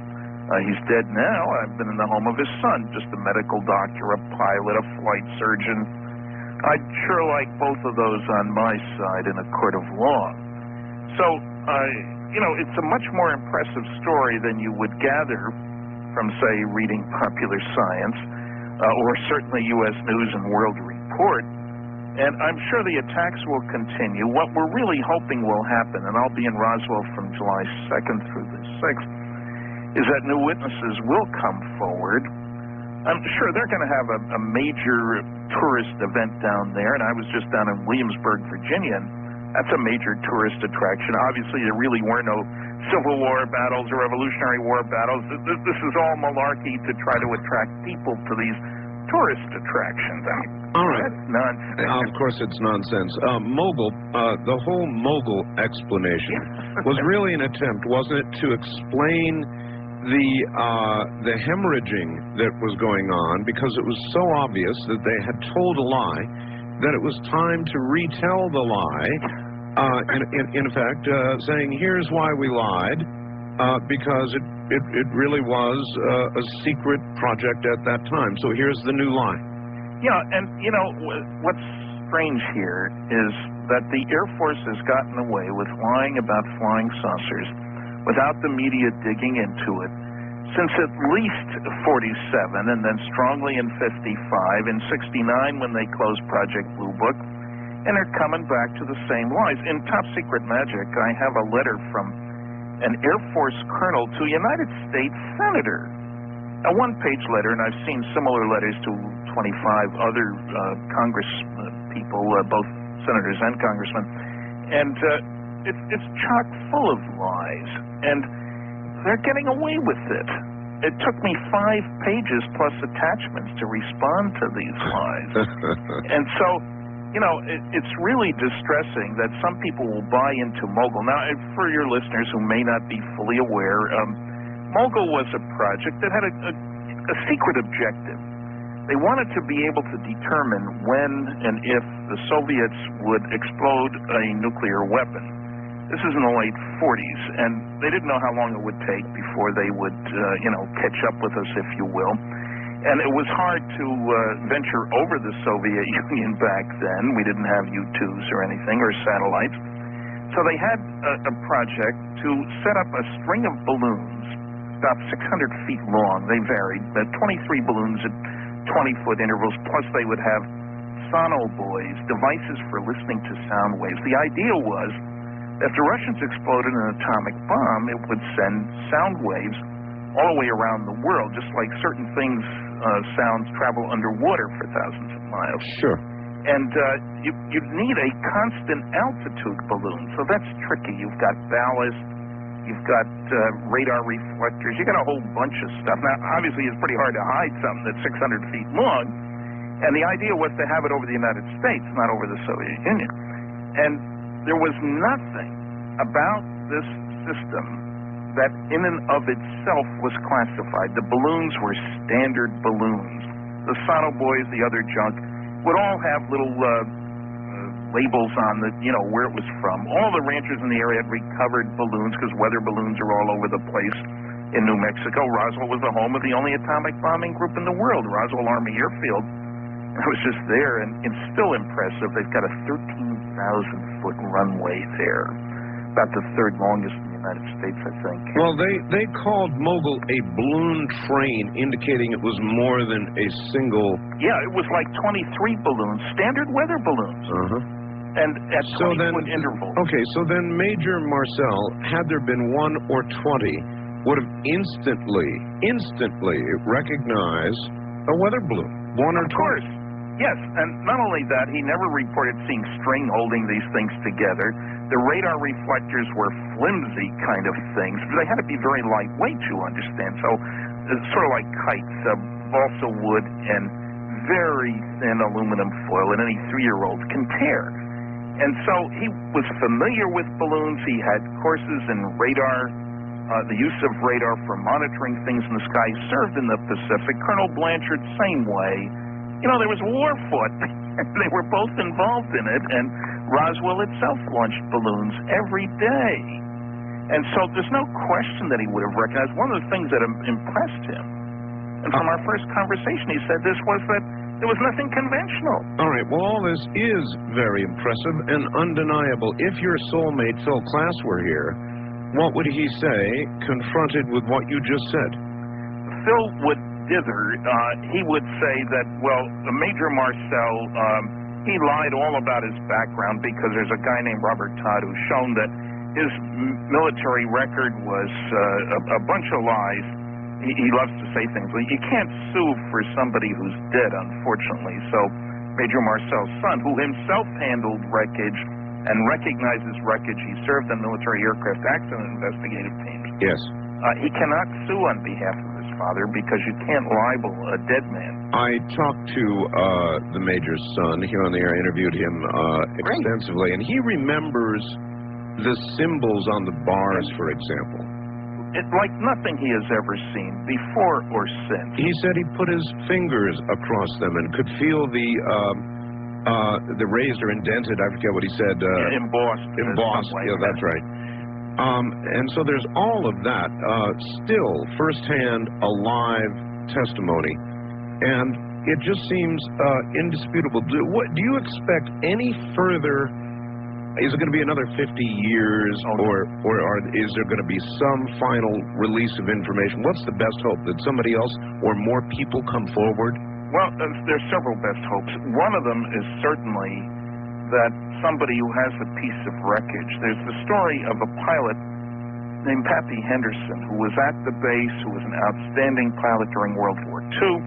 He's dead now. I've been in the home of his son, just a medical doctor, a pilot, a flight surgeon. I'd sure like both of those on my side in a court of law. So, you know, it's a much more impressive story than you would gather from, say, reading Popular Science, or certainly U.S. News and World Report. And I'm sure the attacks will continue. What we're really hoping will happen, and I'll be in Roswell from July 2nd through the 6th, is that new witnesses will come forward. I'm sure they're going to have a major tourist event down there, and I was just down in Williamsburg, Virginia, and that's a major tourist attraction. Obviously, there really were no Civil War battles or Revolutionary War battles. This is all malarkey to try to attract people to these tourist attractions. I mean, all right. That's nonsense. Of course it's nonsense. Mogul, the whole Mogul explanation was really an attempt, wasn't it, to explain the hemorrhaging that was going on, because it was so obvious that they had told a lie, that it was time to retell the lie, in fact, saying, here's why we lied, because it really was a secret project at that time. So here's the new line. Yeah, and, you know, what's strange here is that the Air Force has gotten away with lying about flying saucers without the media digging into it since at least 47, and then strongly in 55, in 69 when they closed Project Blue Book, and are coming back to the same lies. In Top Secret Magic, I have a letter from an Air Force colonel to a United States senator. A one-page letter, and I've seen similar letters to 25 other Congress people, both senators and congressmen, and it's chock full of lies, and they're getting away with it. It took me 5 pages plus attachments to respond to these lies. And so, you know, it's really distressing that some people will buy into Mogul. Now, for your listeners who may not be fully aware, Mogul was a project that had a secret objective. They wanted to be able to determine when and if the Soviets would explode a nuclear weapon. This is in the late 40s, and they didn't know how long it would take before they would, you know, catch up with us, if you will. And it was hard to venture over the Soviet Union back then. We didn't have U-2s or anything, or satellites. So they had a project to set up a string of balloons, about 600 feet long. They varied, 23 balloons at 20-foot intervals, plus they would have sonobuoys, devices for listening to sound waves. The idea was, if the Russians exploded an atomic bomb, it would send sound waves all the way around the world, just like certain things, sounds travel underwater for thousands of miles. Sure. And you'd need a constant altitude balloon, so that's tricky. You've got ballast, you've got radar reflectors, you got a whole bunch of stuff. Now, obviously, it's pretty hard to hide something that's 600 feet long, and the idea was to have it over the United States, not over the Soviet Union. And there was nothing about this system that in and of itself was classified. The balloons were standard balloons. The sonobuoys, the other junk, would all have little labels on the, you know, where it was from. All the ranchers in the area had recovered balloons because weather balloons are all over the place in New Mexico. Roswell was the home of the only atomic bombing group in the world, Roswell Army Airfield. I was just there, and it's still impressive. They've got a 13,000-foot runway there, about the third longest in the United States, I think. Well, they called Mogul a balloon train, indicating it was more than a single... Yeah, it was like 23 balloons, standard weather balloons. Uh-huh. And at 20-foot intervals. Okay, so then Major Marcel, had there been 1 or 20, would have instantly recognized a weather balloon. 1 or 20. Of course. Yes, and not only that, he never reported seeing string holding these things together. The radar reflectors were flimsy kind of things. They had to be very lightweight, you understand. So it's sort of like kites, balsa wood and very thin aluminum foil, and any 3-year-old can tear. And so he was familiar with balloons. He had courses in radar, the use of radar for monitoring things in the sky. He served in the Pacific. Colonel Blanchard, same way. You know, there was war fought. They were both involved in it, and Roswell itself launched balloons every day. And so there's no question that he would have recognized. One of the things that impressed him, and from our first conversation he said this, was that there was nothing conventional. All right, well, all this is very impressive and undeniable. If your soulmate, Phil Klass, were here, what would he say, confronted with what you just said? Phil would dither. He would say that, well, Major Marcel, he lied all about his background because there's a guy named Robert Todd who's shown that his military record was a bunch of lies. He loves to say things. Well, you can't sue for somebody who's dead, unfortunately. So Major Marcel's son, who himself handled wreckage and recognizes wreckage, he served in military aircraft accident investigative teams. Yes. He cannot sue on behalf of his father because you can't libel a dead man. I talked to the Major's son here on the air. I interviewed him extensively, and he remembers the symbols on the bars, for example. It's like nothing he has ever seen before or since. He said he put his fingers across them and could feel the raised or indented, I forget what he said. Embossed. Embossed, yeah, that's right. And so there's all of that, still firsthand, alive testimony. And it just seems indisputable. Do you expect any further? Is it going to be another 50 years, or is there going to be some final release of information? What's the best hope? That somebody else or more people come forward? Well, there's several best hopes. One of them is certainly that somebody who has a piece of wreckage. There's the story of a pilot named Pappy Henderson, who was at the base, who was an outstanding pilot during World War II,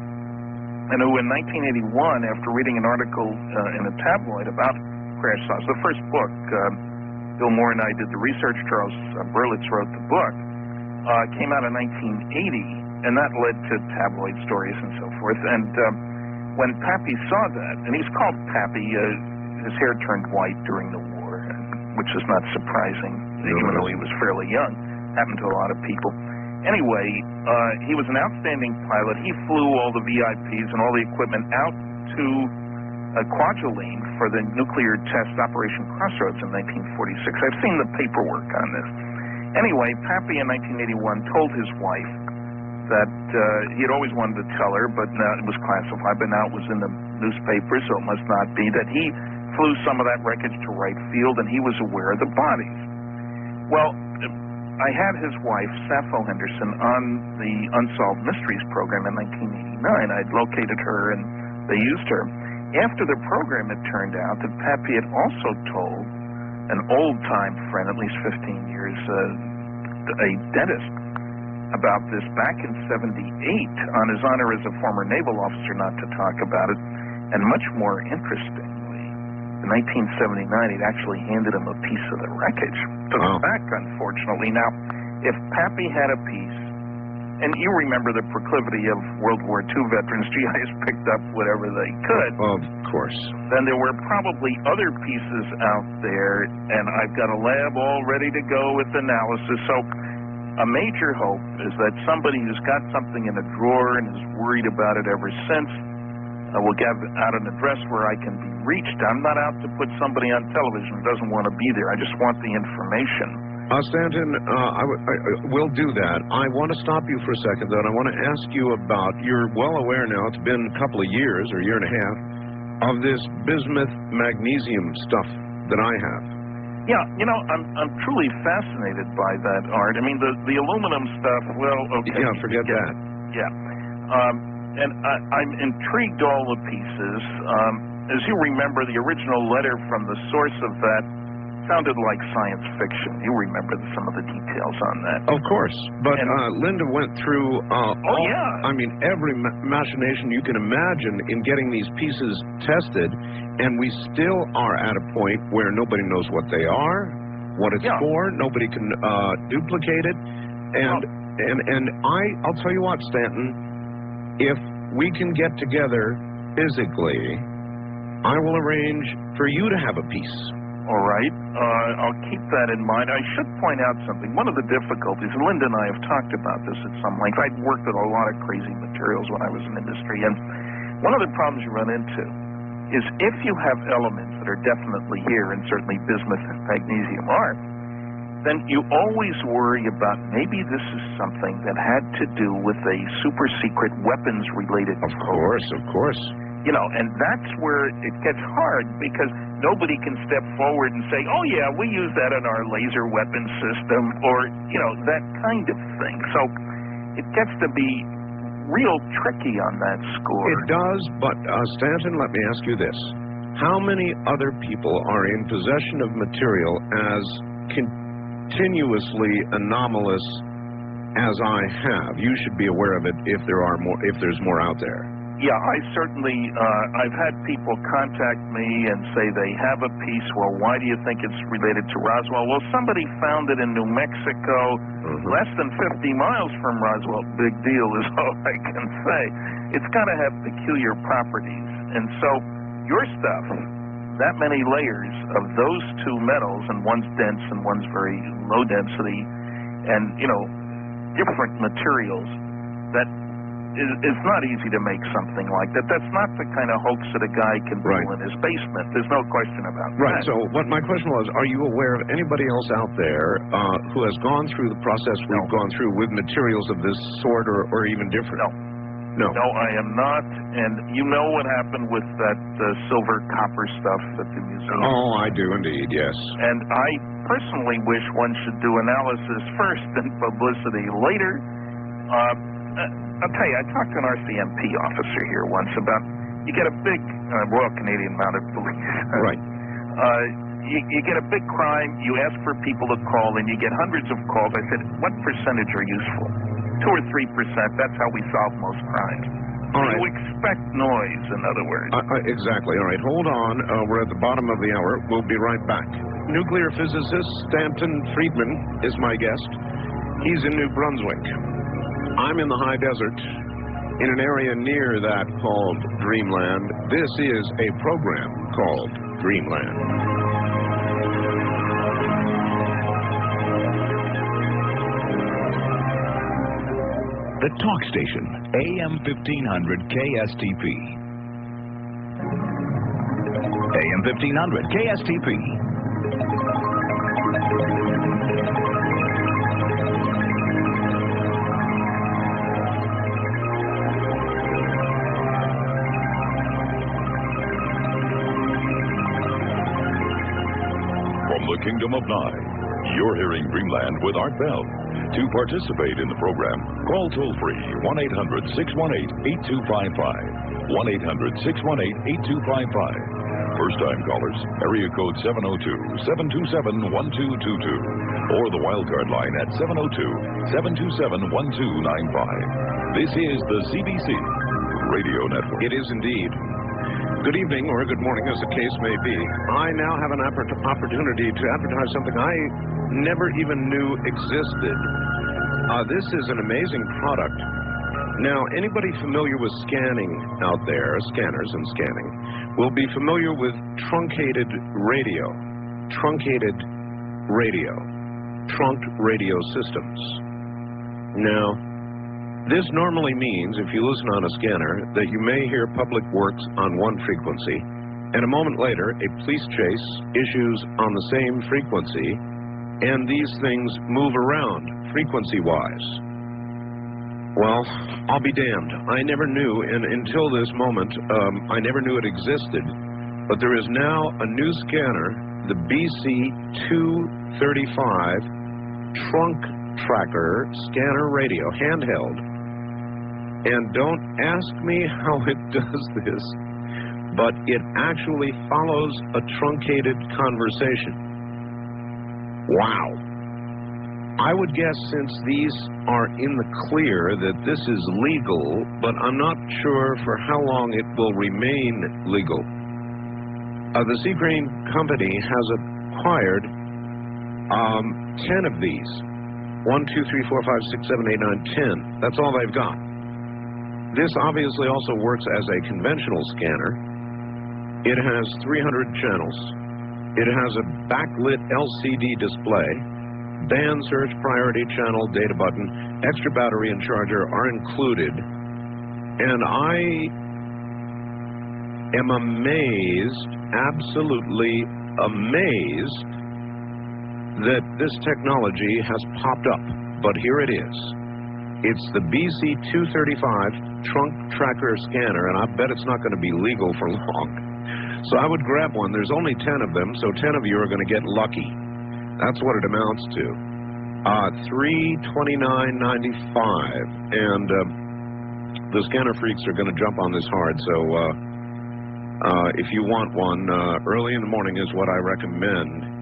and who in 1981, after reading an article in a tabloid about crash sites, the first book, Bill Moore and I did the research, Charles Berlitz wrote the book, came out in 1980, and that led to tabloid stories and so forth. And when Pappy saw that, and he's called Pappy, his hair turned white during the war, which is not surprising, even though he was fairly young. Happened to a lot of people. Anyway, he was an outstanding pilot. He flew all the VIPs and all the equipment out to Kwajalein for the nuclear test Operation Crossroads in 1946. I've seen the paperwork on this. Anyway, Pappy in 1981 told his wife that he had always wanted to tell her, but it was classified, but now it was in the newspaper, so it must not be, that he flew some of that wreckage to Wright Field, and he was aware of the bodies. Well, I had his wife, Sappho Henderson, on the Unsolved Mysteries program in 1989. I'd located her, and they used her. After the program, it turned out that Pappy had also told an old-time friend, at least 15 years, a dentist, about this back in 78 on his honor as a former naval officer, not to talk about it. And much more interestingly, in 1979, he'd actually handed him a piece of the wreckage. Took it back, unfortunately. Now, if Pappy had a piece, and you remember the proclivity of World War II veterans, GIs picked up whatever they could. Of course. Then there were probably other pieces out there, and I've got a lab all ready to go with analysis. So a major hope is that somebody who's got something in a drawer and is worried about it ever since will get out an address where I can be reached. I'm not out to put somebody on television who doesn't want to be there. I just want the information. Stanton, I will do that. I want to stop you for a second, though, and I want to ask you about, you're well aware now, it's been a couple of years, or a year and a half, of this bismuth magnesium stuff that I have. Yeah, you know, I'm truly fascinated by that, Art. I mean, the aluminum stuff, well, okay. Yeah, forget that. Yeah. And I'm intrigued all the pieces. As you remember, the original letter from the source of that sounded like science fiction. You remember some of the details on that. Of course. But Linda went through yeah. I mean, every machination you can imagine in getting these pieces tested, and we still are at a point where nobody knows what they are, what it's for, nobody can duplicate it. And I'll tell you what, Stanton, if we can get together physically, I will arrange for you to have a piece. All right. I'll keep that in mind. I should point out something. One of the difficulties, and Linda and I have talked about this at some length, I'd worked with a lot of crazy materials when I was in industry, and one of the problems you run into is if you have elements that are definitely here, and certainly bismuth and magnesium are, then you always worry about maybe this is something that had to do with a super secret weapons-related program. Of course. You know, and that's where it gets hard, because nobody can step forward and say, oh, yeah, we use that in our laser weapon system, or, you know, that kind of thing. So it gets to be real tricky on that score. It does, but Stanton, let me ask you this. How many other people are in possession of material as continuously anomalous as I have? You should be aware of it if there's more out there. Yeah, I certainly, I've had people contact me and say they have a piece. Well, why do you think it's related to Roswell? Well, somebody found it in New Mexico, less than 50 miles from Roswell. Big deal is all I can say. It's got to have peculiar properties. And so your stuff, that many layers of those two metals, and one's dense and one's very low density, and, you know, different materials that it's not easy to make something like that. That's not the kind of hoax that a guy can pull in his basement. There's no question about that. Right. So what my question was, are you aware of anybody else out there who has gone through the process we've gone through with materials of this sort or even different? No. No, I am not. And you know what happened with that silver copper stuff at the museum? Oh, I do indeed, yes. And I personally wish one should do analysis first and publicity later. I'll tell you, I talked to an RCMP officer here once about, you get a big Royal Canadian Mounted Police. Right. You get a big crime, you ask for people to call, and you get hundreds of calls. I said, what percentage are useful? 2 or 3%, that's how we solve most crimes. All right. You expect noise, in other words. Exactly. All right, hold on. We're at the bottom of the hour. We'll be right back. Nuclear physicist Stanton Friedman is my guest. He's in New Brunswick. I'm in the high desert, in an area near that called Dreamland. This is a program called Dreamland. The talk station, AM 1500 KSTP. AM 1500 KSTP. From the Kingdom of Nye, you're hearing Dreamland with Art Bell. To participate in the program, call toll-free 1-800-618-8255. 1-800-618-8255. First-time callers, area code 702-727-1222. Or the wildcard line at 702-727-1295. This is the CBC Radio Network. It is indeed. Good evening, or good morning, as the case may be. I now have an opportunity to advertise something I never even knew existed. This is an amazing product. Now, anybody familiar with scanning out there, scanners and scanning, will be familiar with truncated radio, trunked radio systems. Now, this normally means, if you listen on a scanner, that you may hear public works on one frequency, and a moment later, a police chase issues on the same frequency, and these things move around frequency-wise. Well, I'll be damned. I never knew, and until this moment, I never knew it existed, but there is now a new scanner, the BC-235 Trunk Tracker Scanner Radio, handheld. And don't ask me how it does this, but it actually follows a truncated conversation. Wow. I would guess, since these are in the clear, that this is legal, but I'm not sure for how long it will remain legal. The Seagrain Company has acquired 10 of these. 1, 2, 3, 4, 5, 6, 7, 8, 9, 10. That's all they've got. This obviously also works as a conventional scanner. It has 300 channels. It has a backlit LCD display. Band search, priority channel, data button, extra battery and charger are included. And I am amazed, absolutely amazed, that this technology has popped up. But here it is. It's the BC-235 Trunk Tracker Scanner, and I bet it's not going to be legal for long. So I would grab one. There's only 10 of them, so 10 of you are going to get lucky. That's what it amounts to. $329.95, and the scanner freaks are going to jump on this hard. So if you want one, early in the morning is what I recommend.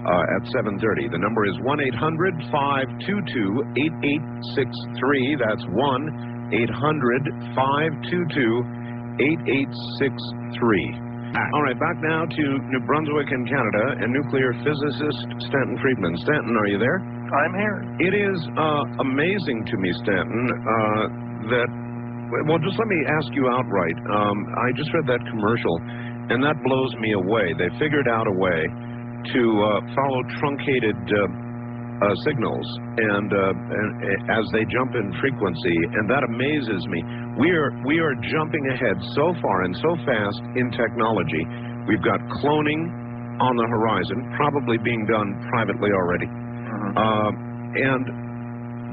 At 7:30. The number is 1-800-522-8863. That's 1-800-522-8863. All right, back now to New Brunswick in Canada and nuclear physicist Stanton Friedman. Stanton, are you there? I'm here. It is amazing to me, Stanton, that, well, just let me ask you outright. I just read that commercial, and that blows me away. They figured out a way to follow truncated signals, and as they jump in frequency, and that amazes me. We are jumping ahead so far and so fast in technology. We've got cloning on the horizon, probably being done privately already. And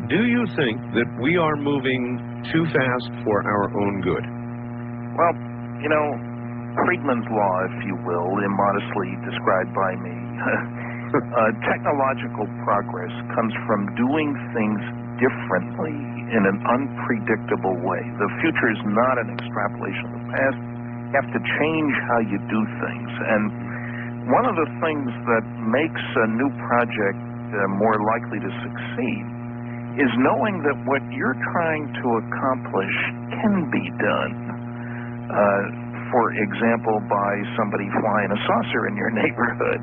do you think that we are moving too fast for our own good? Well, you know, Friedman's law, if you will, immodestly described by me, technological progress comes from doing things differently in an unpredictable way. The future is not an extrapolation of the past. You have to change how you do things. And one of the things that makes a new project more likely to succeed is knowing that what you're trying to accomplish can be done. For example, by somebody flying a saucer in your neighborhood.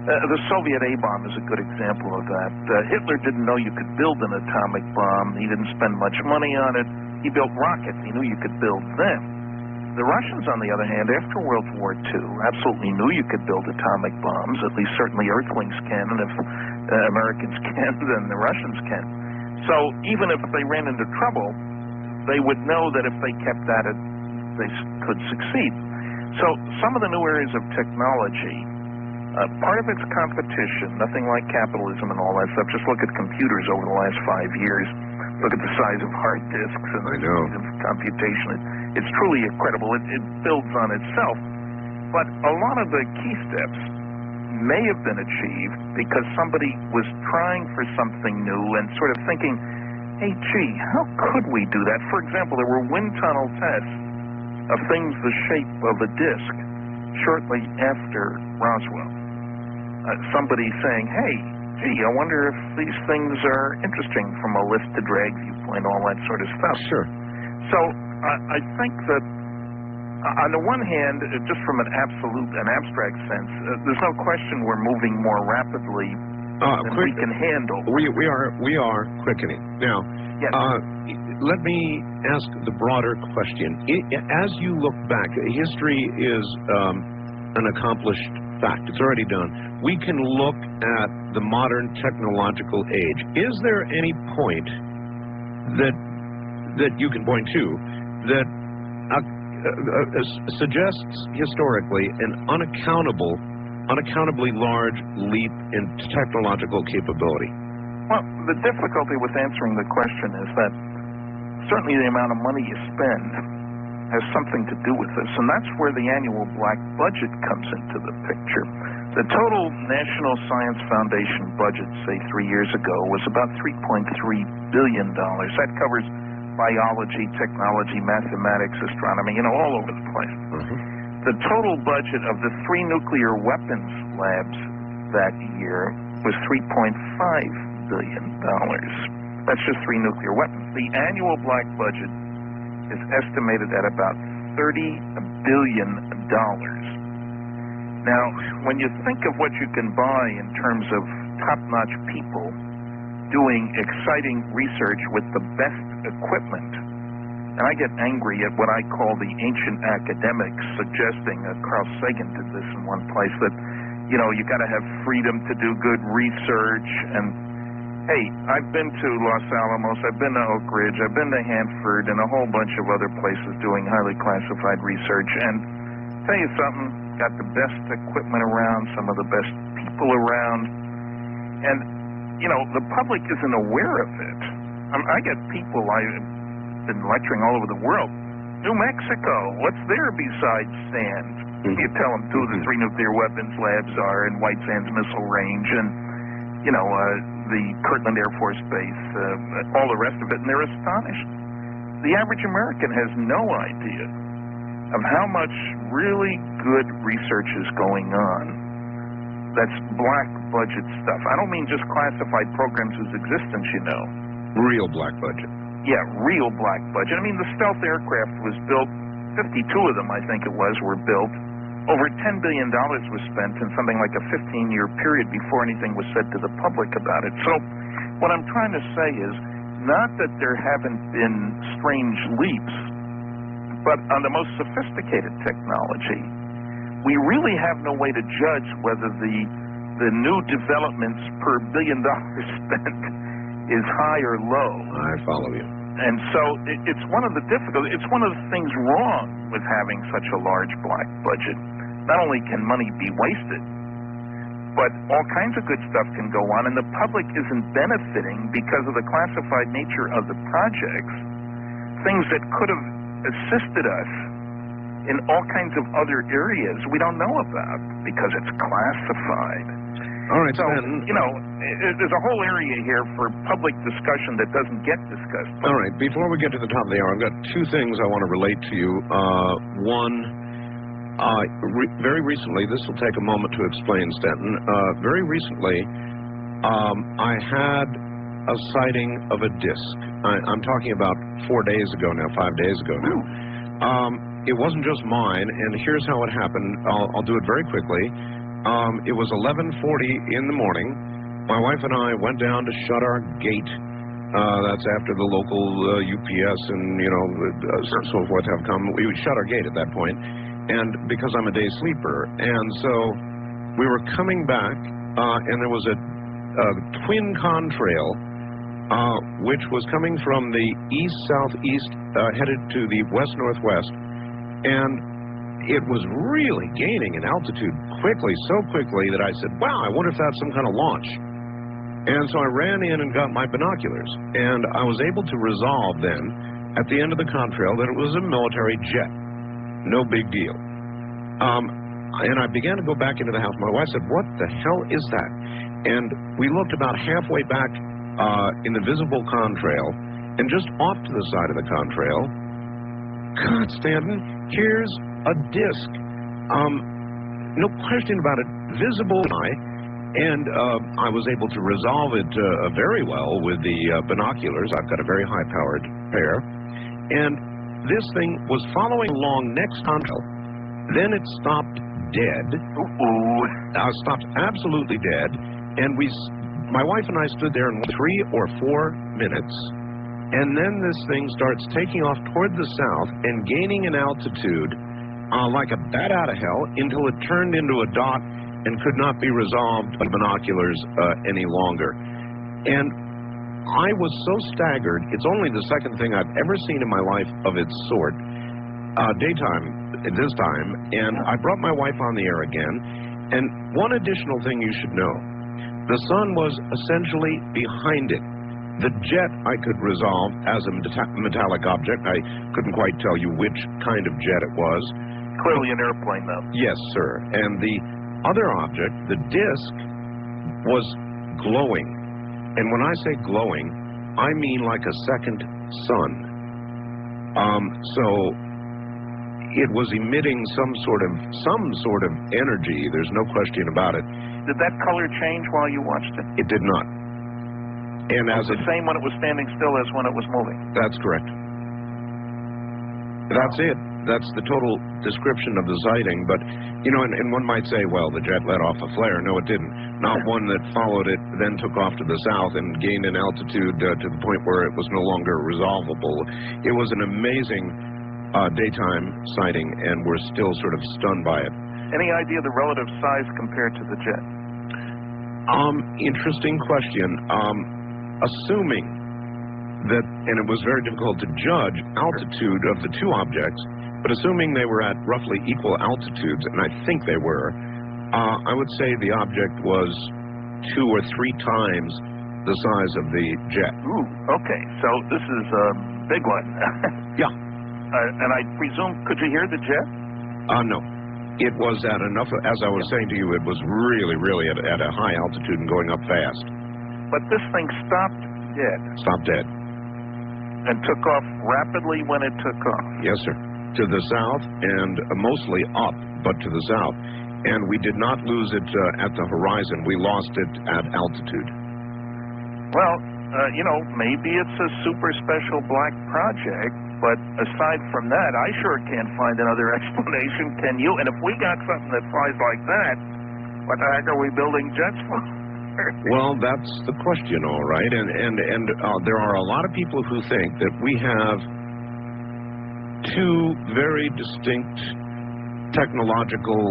The Soviet A-bomb is a good example of that. Hitler didn't know you could build an atomic bomb. He didn't spend much money on it. He built rockets. He knew you could build them. The Russians, on the other hand, after World War II, absolutely knew you could build atomic bombs. At least certainly Earthlings can, and if Americans can, then the Russians can. So even if they ran into trouble, they would know that if they kept at it, they could succeed. So some of the new areas of technology, part of it's competition, nothing like capitalism and all that stuff. Just look at computers over the last 5 years. Look at the size of hard disks and the speed of computation. It's truly incredible. It builds on itself. But a lot of the key steps may have been achieved because somebody was trying for something new and sort of thinking, hey, gee, how could we do that? For example, there were wind tunnel tests of things the shape of a disk shortly after Roswell. Somebody saying, hey, gee, I wonder if these things are interesting from a lift-to-drag viewpoint, all that sort of stuff. Sure. So I think that, on the one hand, just from an abstract sense, there's no question we're moving more rapidly than we can handle. We are quickening. Now, yes. Let me ask the broader question. As you look back, history is an accomplished fact. It's already done. We can look at the modern technological age. Is there any point that you can point to that suggests historically an unaccountably large leap in technological capability? Well, the difficulty with answering the question is that certainly the amount of money you spend has something to do with this, and that's where the annual black budget comes into the picture. The total National Science Foundation budget, say 3 years ago, was about $3.3 billion. That covers biology, technology, mathematics, astronomy, all over the place. The total budget of the 3 nuclear weapons labs that year was $3.5 billion. That's just 3 nuclear weapons. The annual black budget is estimated at about $30 billion. Now, when you think of what you can buy in terms of top-notch people doing exciting research with the best equipment, and I get angry at what I call the ancient academics suggesting, Carl Sagan did this in one place, that, you got to have freedom to do good research. And hey, I've been to Los Alamos, I've been to Oak Ridge, I've been to Hanford, and a whole bunch of other places doing highly classified research. And tell you something, got the best equipment around, some of the best people around. And, the public isn't aware of it. I get people, I've been lecturing all over the world. New Mexico, what's there besides sand? You tell them 2 of the 3 nuclear weapons labs are in White Sands Missile Range and, the Kirtland Air Force Base, all the rest of it, and they're astonished. The average American has no idea of how much really good research is going on. That's black budget stuff. I don't mean just classified programs whose existence Real black budget. Yeah, real black budget. I mean, the stealth aircraft was built, 52 of them, I think it was, were built. Over $10 billion was spent in something like a 15-year period before anything was said to the public about it. So what I'm trying to say is not that there haven't been strange leaps, but on the most sophisticated technology, we really have no way to judge whether the the new developments per $1 billion spent is high or low. I follow you. And so it's one of the things wrong with having such a large black budget. Not only can money be wasted, but all kinds of good stuff can go on, and the public isn't benefiting because of the classified nature of the projects, things that could have assisted us in all kinds of other areas we don't know about because it's classified. All right, so, Stanton. There's a whole area here for public discussion that doesn't get discussed. All right, before we get to the top of the hour, I've got two things I want to relate to you. One, very recently, this will take a moment to explain, Stanton. Very recently, I had a sighting of a disc. I'm talking about 4 days ago now, 5 days ago now. It wasn't just mine, and here's how it happened. I'll do it very quickly. It was 11:40 in the morning. My wife and I went down to shut our gate. That's after the local UPS and, so forth have come. We would shut our gate at that point, and because I'm a day sleeper. And so we were coming back, and there was a twin contrail, which was coming from the east-southeast, headed to the west-northwest. And it was really gaining in altitude quickly, so quickly that I said, wow, I wonder if that's some kind of launch. And so I ran in and got my binoculars, and I was able to resolve then, at the end of the contrail, that it was a military jet. No big deal. And I began to go back into the house. My wife said, what the hell is that? And we looked about halfway back in the visible contrail, and just off to the side of the contrail, God, Stanton, here's a disc. No question about it, visible eye, and I was able to resolve it very well with the binoculars. I've got a very high-powered pair. And this thing was following along next contrail. Then it stopped dead. Stopped absolutely dead. And my wife and I stood there in 3 or 4 minutes. And then this thing starts taking off toward the south and gaining in altitude like a bat out of hell until it turned into a dot and could not be resolved by binoculars any longer. And I was so staggered. It's only the second thing I've ever seen in my life of its sort, daytime this time, and I brought my wife on the air again. And one additional thing you should know, the sun was essentially behind it. The jet I could resolve as a metallic object. I couldn't quite tell you which kind of jet it was. Clearly an airplane, though. Yes, sir. And the other object, the disc, was glowing. And when I say glowing, I mean like a second sun. So it was emitting some sort of energy. There's no question about it. Did that color change while you watched it? It did not. And as the same when it was standing still as when it was moving? That's correct. That's it. That's the total description of the sighting. But, and one might say, well, the jet let off a flare. No, it didn't. Not one that followed it, then took off to the south and gained in altitude to the point where it was no longer resolvable. It was an amazing daytime sighting, and we're still sort of stunned by it. Any idea the relative size compared to the jet? Interesting question. Assuming that, and it was very difficult to judge altitude of the two objects, but assuming they were at roughly equal altitudes, and I think they were, I would say the object was 2 or 3 times the size of the jet. Ooh, okay. So this is a big one. Yeah. And I presume, could you hear the jet? No. It was at enough, as I was saying to you, it was really, really at a high altitude and going up fast. But this thing stopped dead. Stopped dead. And took off rapidly when it took off. Yes, sir. To the south, and mostly up, but to the south. And we did not lose it at the horizon. We lost it at altitude. Well, maybe it's a super special black project, but aside from that, I sure can't find another explanation. Can you? And if we got something that flies like that, what the heck are we building jets for? Well, that's the question, all right. And there are a lot of people who think that we have 2 very distinct technological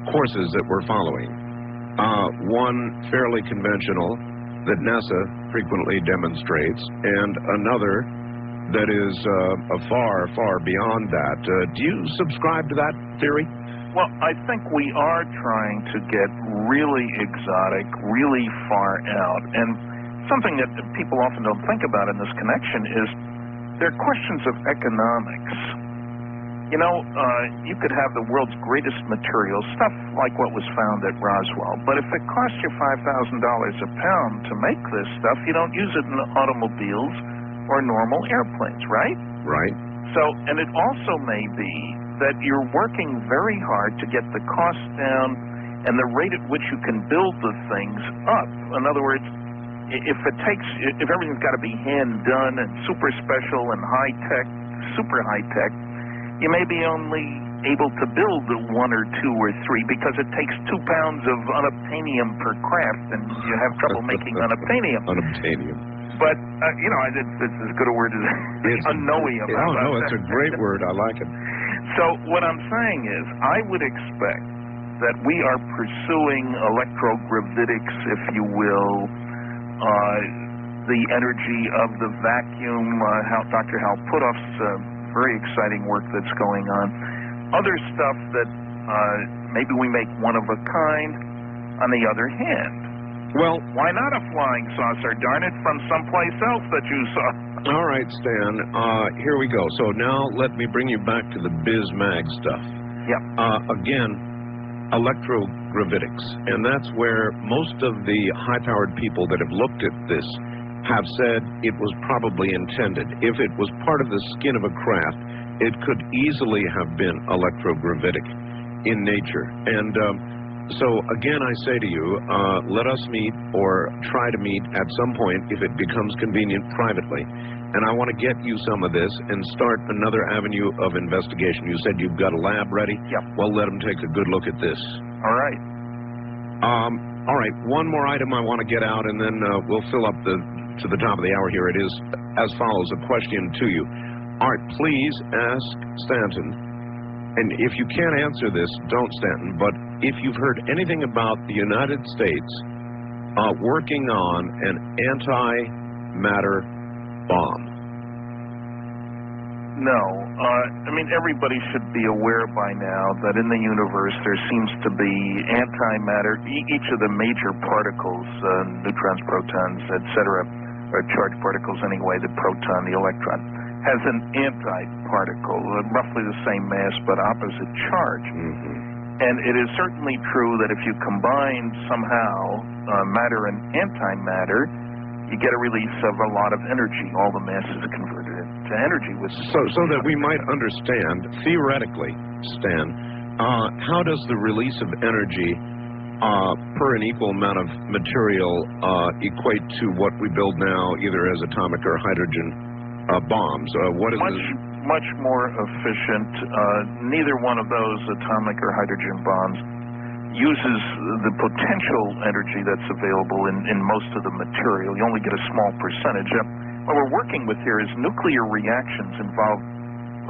courses that we're following. One fairly conventional that NASA frequently demonstrates, and another that is far, far beyond that. Do you subscribe to that theory? Well, I think we are trying to get really exotic, really far out. And something that people often don't think about in this connection is there are questions of economics. You know, you could have the world's greatest materials, stuff like what was found at Roswell, but if it costs you $5,000 a pound to make this stuff, you don't use it in automobiles or normal airplanes, right? Right. So, and it also may be that you're working very hard to get the cost down and the rate at which you can build the things up. In other words, if everything's got to be hand done and super special and high tech, super high tech, you may be only able to build 1 or 2 or 3 because it takes 2 pounds of unobtainium per craft, and you have trouble making unobtainium. Unobtainium. But, you know, it's as good a word as unknowium. Oh, no, it's a great word. I like it. So what I'm saying is I would expect that we are pursuing electrogravitics, if you will, the energy of the vacuum, Dr. Hal Puthoff's very exciting work that's going on. Other stuff that maybe we make one of a kind. On the other hand, well, why not a flying saucer, darn it, from someplace else that you saw? All right, Stan, here we go. So now let me bring you back to the BizMag stuff. Yeah. Again, electrogravitics, and that's where most of the high-powered people that have looked at this have said it was probably intended. If it was part of the skin of a craft, it could easily have been electrogravitic in nature. And so, again, I say to you, let us meet or try to meet at some point, if it becomes convenient, privately. And I want to get you some of this and start another avenue of investigation. You said you've got a lab ready? Yep. Well, let them take a good look at this. All right. All right, one more item I want to get out, and then we'll fill up to the top of the hour here. It is as follows, a question to you. Art, please ask Stanton, and if you can't answer this, don't, Stanton, but if you've heard anything about the United States working on an antimatter bomb. No. I mean, everybody should be aware by now that in the universe there seems to be antimatter. Each of the major particles, neutrons, protons, etc., or charged particles anyway, the proton, the electron, has an antiparticle, roughly the same mass but opposite charge. Mm-hmm. And it is certainly true that if you combine somehow matter and antimatter, you get a release of a lot of energy. All the mass is converted into energy. So that we might understand, theoretically, Stan, how does the release of energy per an equal amount of material equate to what we build now, either as atomic or hydrogen bombs? What is much more efficient. Neither one of those, atomic or hydrogen bombs, uses the potential energy that's available in most of the material. You only get a small percentage. What we're working with here is nuclear reactions involve,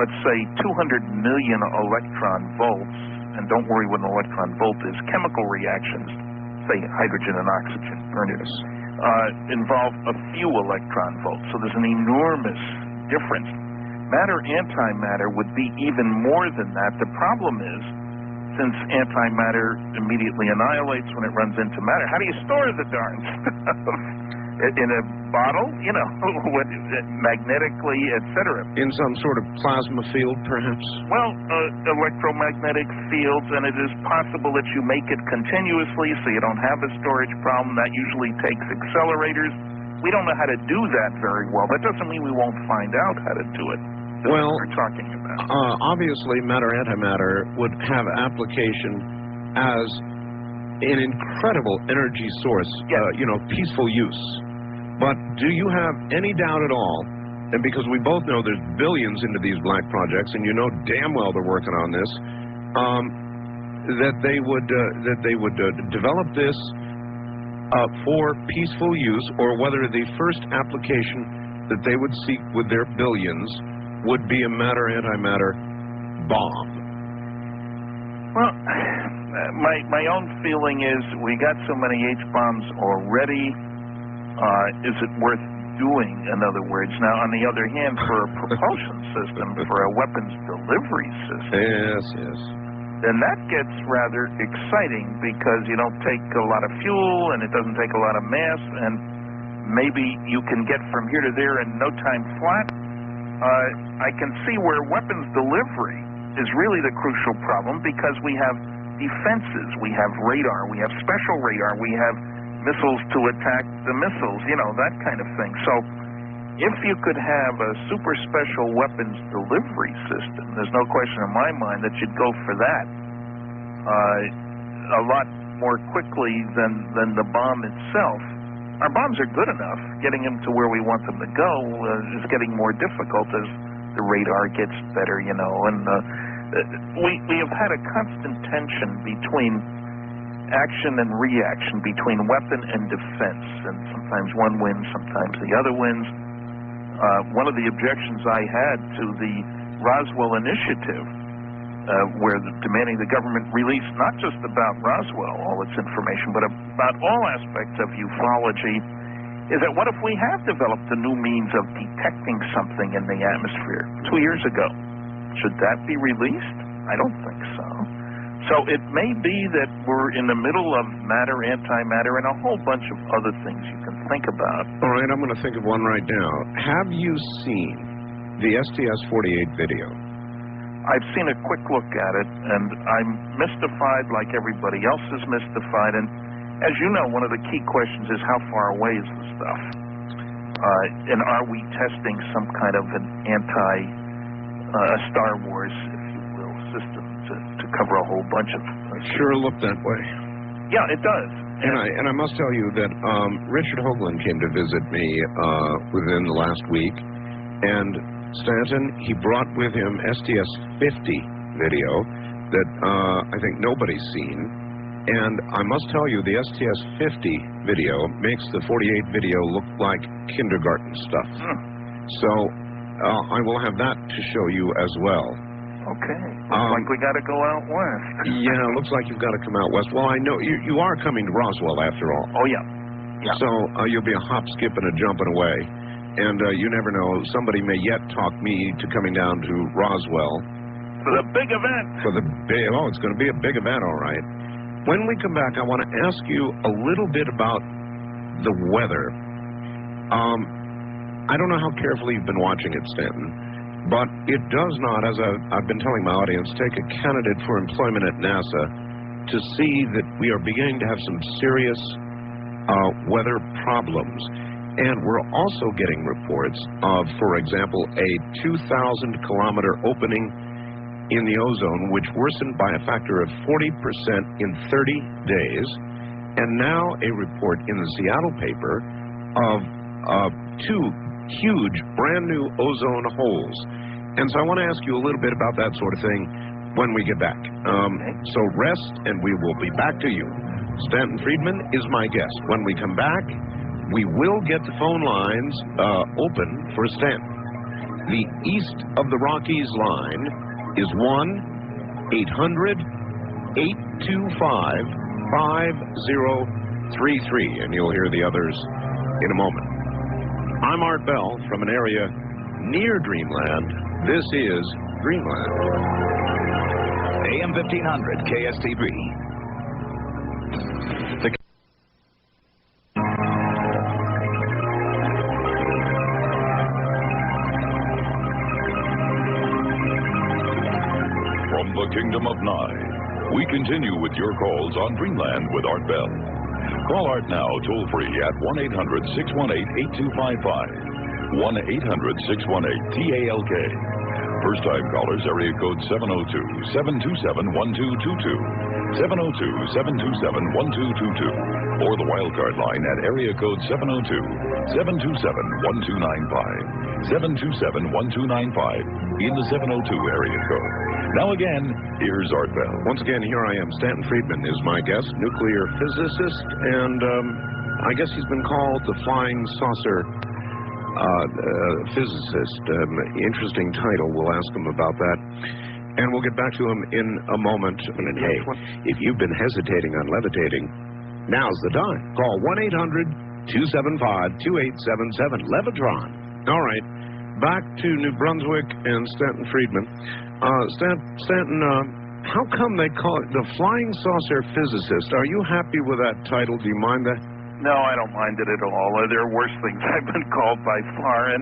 let's say, 200 million electron volts. And don't worry what an electron volt is. Chemical reactions, say hydrogen and oxygen, involve a few electron volts. So there's an enormous difference. Matter, antimatter would be even more than that. The problem is, since antimatter immediately annihilates when it runs into matter, how do you store the darn stuff? In a bottle, you know, magnetically, etc. In some sort of plasma field, perhaps? Well, electromagnetic fields, and it is possible that you make it continuously so you don't have a storage problem. That usually takes accelerators. We don't know how to do that very well. That doesn't mean we won't find out how to do it. That's well, what we're talking about. Obviously, matter-antimatter would have application as an incredible energy source, peaceful use. But do you have any doubt at all, and because we both know there's billions into these black projects, and you know damn well they're working on this, that they would develop this for peaceful use, or whether the first application that they would seek with their billions would be a matter-antimatter bomb? Well, my own feeling is we got so many H-bombs already. Is it worth doing, in other words? Now, on the other hand, for a propulsion system, for a weapons delivery system, Yes. then that gets rather exciting because you don't take a lot of fuel and it doesn't take a lot of mass, and maybe you can get from here to there in no time flat. I can see where weapons delivery is really the crucial problem because we have defenses, we have radar, we have special radar, we have missiles to attack the missiles, you know, that kind of thing. So if you could have a super special weapons delivery system, there's no question in my mind that you'd go for that a lot more quickly than the bomb itself. Our bombs are good enough. Getting them to where we want them to go is getting more difficult as the radar gets better, you know. And we have had a constant tension between action and reaction, between weapon and defense, and sometimes one wins, sometimes the other wins. One of the objections I had to the Roswell Initiative, where demanding the government release not just about Roswell, all its information, but about all aspects of ufology, is that what if we have developed a new means of detecting something in the atmosphere 2 years ago? Should that be released? I don't think so. So it may be that we're in the middle of matter, antimatter, and a whole bunch of other things you can think about. All right, I'm going to think of one right now. Have you seen the STS-48 video? I've seen a quick look at it, and I'm mystified like everybody else is mystified. And as you know, one of the key questions is how far away is the stuff? And are we testing some kind of an Star Wars, if you will, system to cover a whole bunch of... Sure looked that way. Yeah, it does. And I must tell you that Richard Hoagland came to visit me within the last week, and Stanton, he brought with him STS-50 video that I think nobody's seen, and I must tell you the STS-50 video makes the 48 video look like kindergarten stuff. So I will have that to show you as well. Okay. Looks like we got to go out west. Yeah, looks like you've got to come out west. Well, I know you are coming to Roswell after all. Oh, yeah. So you'll be a hop, skip, and a jumping away. And you never know, somebody may yet talk me to coming down to Roswell. For the big event. It's going to be a big event, all right. When we come back, I want to ask you a little bit about the weather. I don't know how carefully you've been watching it, Stanton. But it does not, as I've been telling my audience, take a candidate for employment at NASA to see that we are beginning to have some serious weather problems. And we're also getting reports of, for example, a 2,000-kilometer opening in the ozone, which worsened by a factor of 40% in 30 days. And now a report in the Seattle paper of two huge, brand-new ozone holes. And so I want to ask you a little bit about that sort of thing when we get back. So rest, and we will be back to you. Stanton Friedman is my guest. When we come back, we will get the phone lines open for Stanton. The East of the Rockies line is 1-800-825-5033, and you'll hear the others in a moment. I'm Art Bell from an area near Dreamland. This is Dreamland. AM 1500 KSTP. From the Kingdom of Nye, we continue with your calls on Dreamland with Art Bell. Call Art now, toll-free at 1-800-618-8255. 1-800-618-TALK. First-time callers, area code 702-727-1222. 702-727-1222. Or the wildcard line at area code 702-727-1295. 727-1295 in the 702 area code. Now again, here's Art Bell. Once again, here I am. Stanton Friedman is my guest, nuclear physicist, and I guess he's been called the flying saucer physicist. Interesting title. We'll ask him about that. And we'll get back to him in a moment. And hey, if you've been hesitating on levitating, now's the time. Call 1-800-275-2877. Levitron. All right. Back to New Brunswick and Stanton Friedman. Stanton, how come they call it the flying saucer physicist? Are you happy with that title? Do you mind that? No, I don't mind it at all. There are worse things I've been called by far, and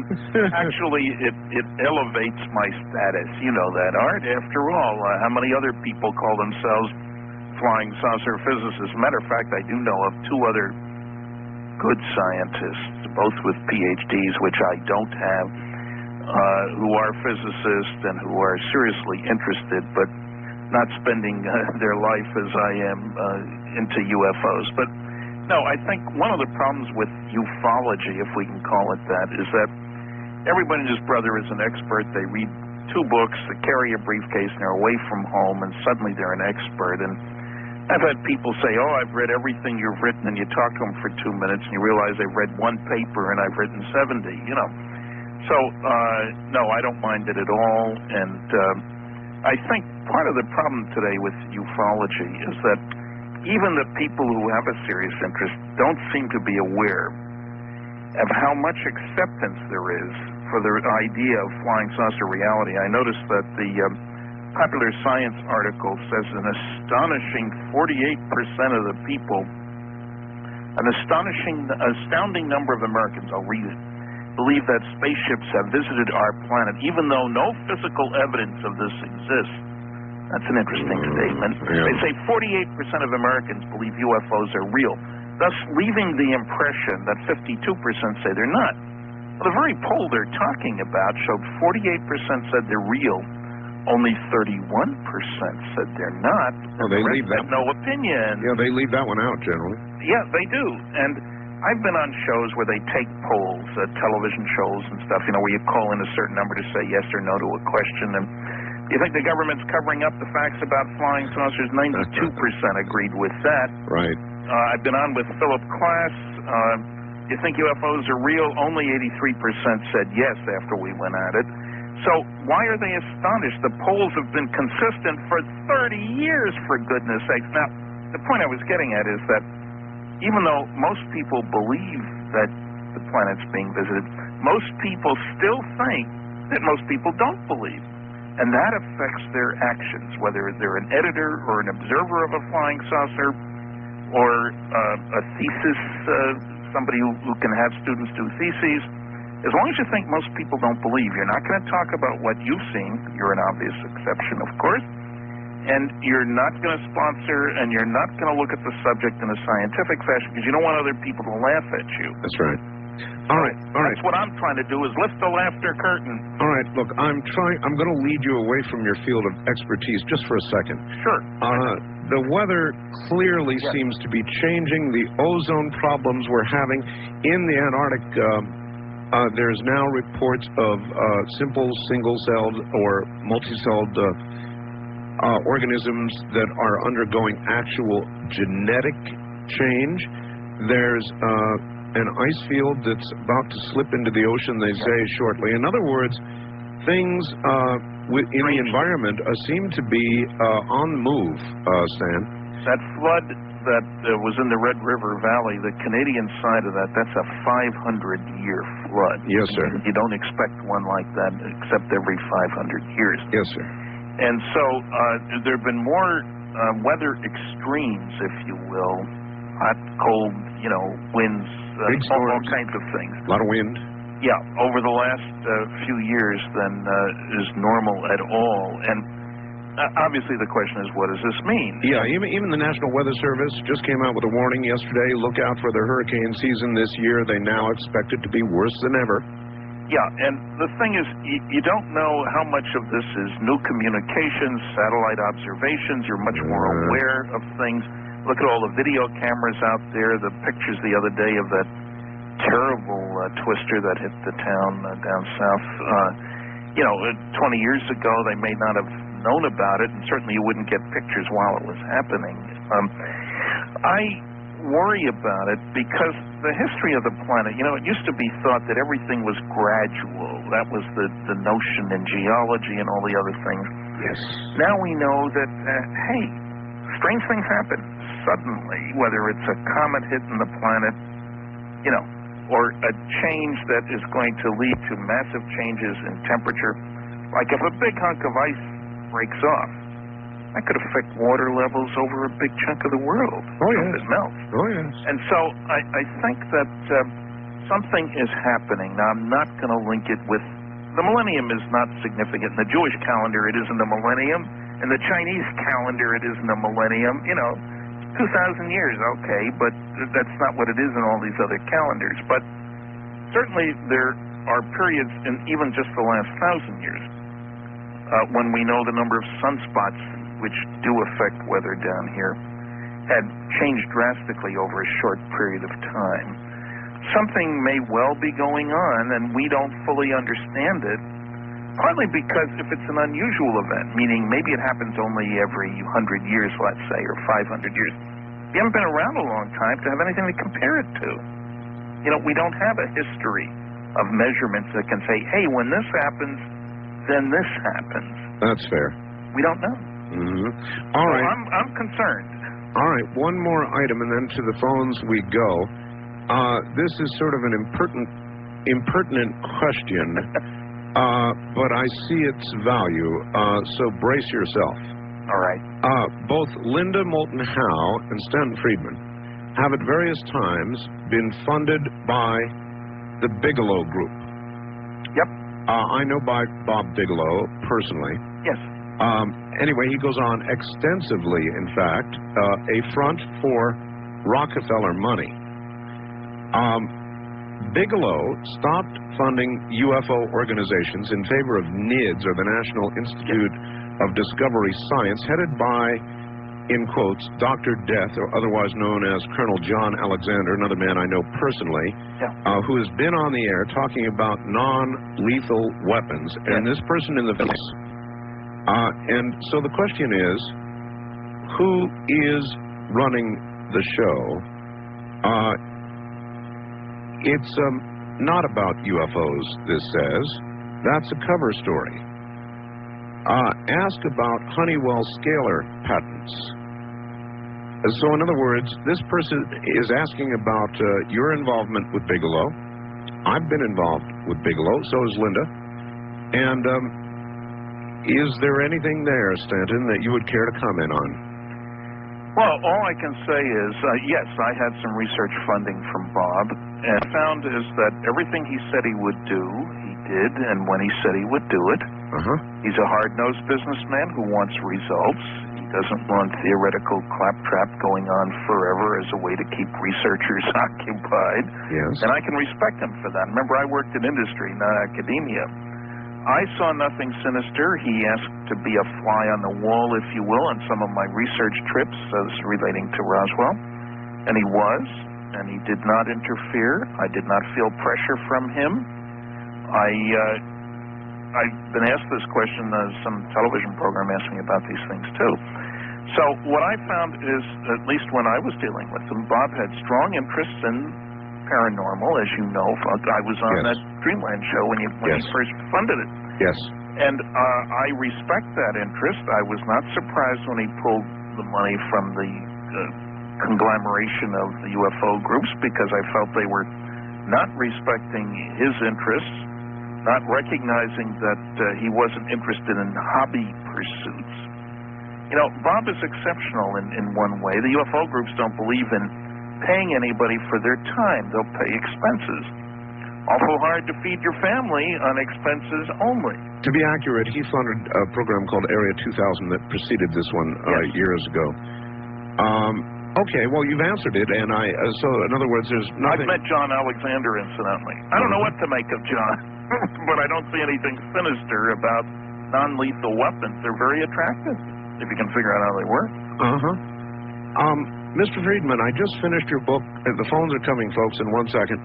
actually it elevates my status. You know that, Art. After all, how many other people call themselves flying saucer physicists? Matter of fact, I do know of two other good scientists, both with PhDs, which I don't have, who are physicists and who are seriously interested, but not spending their life as I am into UFOs. But no, I think one of the problems with ufology, if we can call it that, is that everybody and his brother is an expert. They read 2 books, they carry a briefcase, and they're away from home, and suddenly they're an expert. And I've had people say, oh, I've read everything you've written, and you talk to them for 2 minutes, and you realize they've read 1 paper, and I've written 70, you know. So, no, I don't mind it at all. And I think part of the problem today with ufology is that even the people who have a serious interest don't seem to be aware of how much acceptance there is for the idea of flying saucer reality. I noticed that the Popular Science article says an astonishing 48% of the people, an astounding number of Americans, I'll read it, believe that spaceships have visited our planet, even though no physical evidence of this exists. That's an interesting statement. Yeah. They say 48% of Americans believe UFOs are real, thus leaving the impression that 52% say they're not. Well, the very poll they're talking about showed 48% said they're real, only 31% said they're not. Oh, they leave that. Have no opinion. Yeah, they leave that one out generally. Yeah, they do. And I've been on shows where they take polls, television shows and stuff, you know, where you call in a certain number to say yes or no to a question. And you think the government's covering up the facts about flying saucers? 92% agreed with that. Right. I've been on with Philip Klass. You think UFOs are real? Only 83% said yes after we went at it. So why are they astonished? The polls have been consistent for 30 years, for goodness sakes. Now, the point I was getting at is that even though most people believe that the planet's being visited, most people still think that most people don't believe. And that affects their actions, whether they're an editor or an observer of a flying saucer or a thesis, somebody who can have students do theses. As long as you think most people don't believe, you're not going to talk about what you've seen. You're an obvious exception, of course. And you're not going to sponsor, and you're not going to look at the subject in a scientific fashion because you don't want other people to laugh at you. That's right. All right. That's what I'm trying to do, is lift the laughter curtain. All right, look, I'm going to lead you away from your field of expertise just for a second. Sure. The weather clearly seems to be changing. The ozone problems we're having in the Antarctic, there's now reports of simple single-celled or multi-celled organisms that are undergoing actual genetic change. There's an ice field that's about to slip into the ocean, they say, shortly. In other words, things in the environment seem to be on the move, Stan. That flood that was in the Red River Valley, the Canadian side of that's a 500-year flood. Yes, sir. You don't expect one like that except every 500 years. Yes, sir. And so there have been more weather extremes, if you will, hot, cold, winds, all kinds of things. A lot of wind. Yeah, over the last few years than is normal at all. And obviously the question is, what does this mean? Yeah, even the National Weather Service just came out with a warning yesterday. Look out for the hurricane season this year. They now expect it to be worse than ever. Yeah, and the thing is, you don't know how much of this is new communications, satellite observations. You're much more aware of things. Look at all the video cameras out there, the pictures the other day of that terrible twister that hit the town down south. 20 years ago, they may not have known about it, and certainly you wouldn't get pictures while it was happening. I worry about it because the history of the planet, it used to be thought that everything was gradual. That was the notion in geology and all the other things. Yes. Now we know that, hey, strange things happen suddenly, whether it's a comet hitting the planet, you know, or a change that is going to lead to massive changes in temperature. Like if a big hunk of ice breaks off, that could affect water levels over a big chunk of the world. Oh, yes. It melts. Oh, yes. And so I think that something is happening. Now, I'm not going to link it with... The millennium is not significant. In the Jewish calendar, it isn't a millennium. In the Chinese calendar, it isn't a millennium. You know, 2,000 years, okay, but that's not what it is in all these other calendars. But certainly there are periods in even just the last 1,000 years when we know the number of sunspots which do affect weather down here had changed drastically over a short period of time. Something may well be going on, and we don't fully understand it, partly because if it's an unusual event, meaning maybe it happens only every 100 years, let's say, or 500 years, we haven't been around a long time to have anything to compare it to. You know, we don't have a history of measurements that can say, hey, when this happens, then this happens. That's fair. We don't know. Mm-hmm. All right. I'm concerned. All right, one more item, and then to the phones we go. This is sort of an impertinent question, but I see its value, so brace yourself. All right. Both Linda Moulton Howe and Stanton Friedman have at various times been funded by the Bigelow Group. Yep. I know by Bob Bigelow personally. Yes. Anyway, he goes on extensively, in fact, a front for Rockefeller money. Bigelow stopped funding UFO organizations in favor of NIDS, or the National Institute of Discovery Science, headed by, in quotes, Dr. Death, or otherwise known as Colonel John Alexander, another man I know personally, who has been on the air talking about non-lethal weapons, and this person in the face. And so the question is, who is running the show? It's not about UFOs, this says. That's a cover story. Ask about Honeywell scalar patents. So in other words, this person is asking about your involvement with Bigelow. I've been involved with Bigelow, so is Linda. And is there anything there, Stanton, that you would care to comment on? Well, all I can say is, yes, I had some research funding from Bob, and found is that everything he said he would do, he did, and when he said he would do it. He's a hard-nosed businessman who wants results. He doesn't want theoretical claptrap going on forever as a way to keep researchers occupied. Yes. And I can respect him for that. Remember, I worked in industry, not academia. I saw nothing sinister. He asked to be a fly on the wall, if you will, on some of my research trips as relating to Roswell. And he was, and he did not interfere. I did not feel pressure from him. I've been asked this question, some television program asked me about these things too. So what I found is, at least when I was dealing with him, Bob had strong interests in paranormal, as you know. I was on that Dreamland show when he first funded it. Yes. And I respect that interest. I was not surprised when he pulled the money from the conglomeration of the UFO groups, because I felt they were not respecting his interests, not recognizing that he wasn't interested in hobby pursuits. You know, Bob is exceptional in one way. The UFO groups don't believe in paying anybody for their time. They'll pay expenses. Awful hard to feed your family on expenses only. To be accurate, he funded a program called Area 2000 that preceded this one years ago. Okay, well, you've answered it, and so in other words, there's nothing... I've met John Alexander, incidentally. I don't know what to make of John, but I don't see anything sinister about non-lethal weapons. They're very attractive, if you can figure out how they work. Mr. Friedman, I just finished your book. The phones are coming, folks, in 1 second.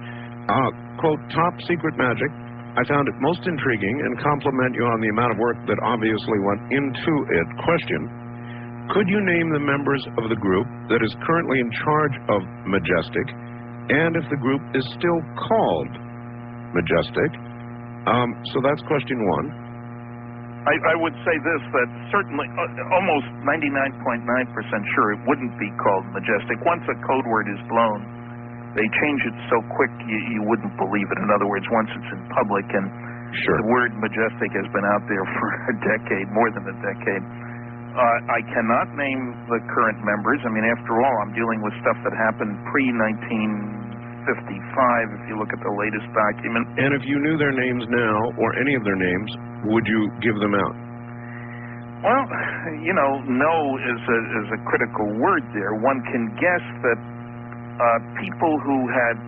Quote, Top Secret Magic. I found it most intriguing and compliment you on the amount of work that obviously went into it. Question, could you name the members of the group that is currently in charge of Majestic, and if the group is still called Majestic? So that's question one. I would say this, that certainly, almost 99.9% sure it wouldn't be called Majestic. Once a code word is blown, they change it so quick you wouldn't believe it. In other words, once it's in public, and the word Majestic has been out there for a decade, more than a decade. I cannot name the current members. I mean, after all, I'm dealing with stuff that happened pre-1955, if you look at the latest document. And if you knew their names now, or any of their names, would you give them out? Well, you know, no is a critical word there. One can guess that people who had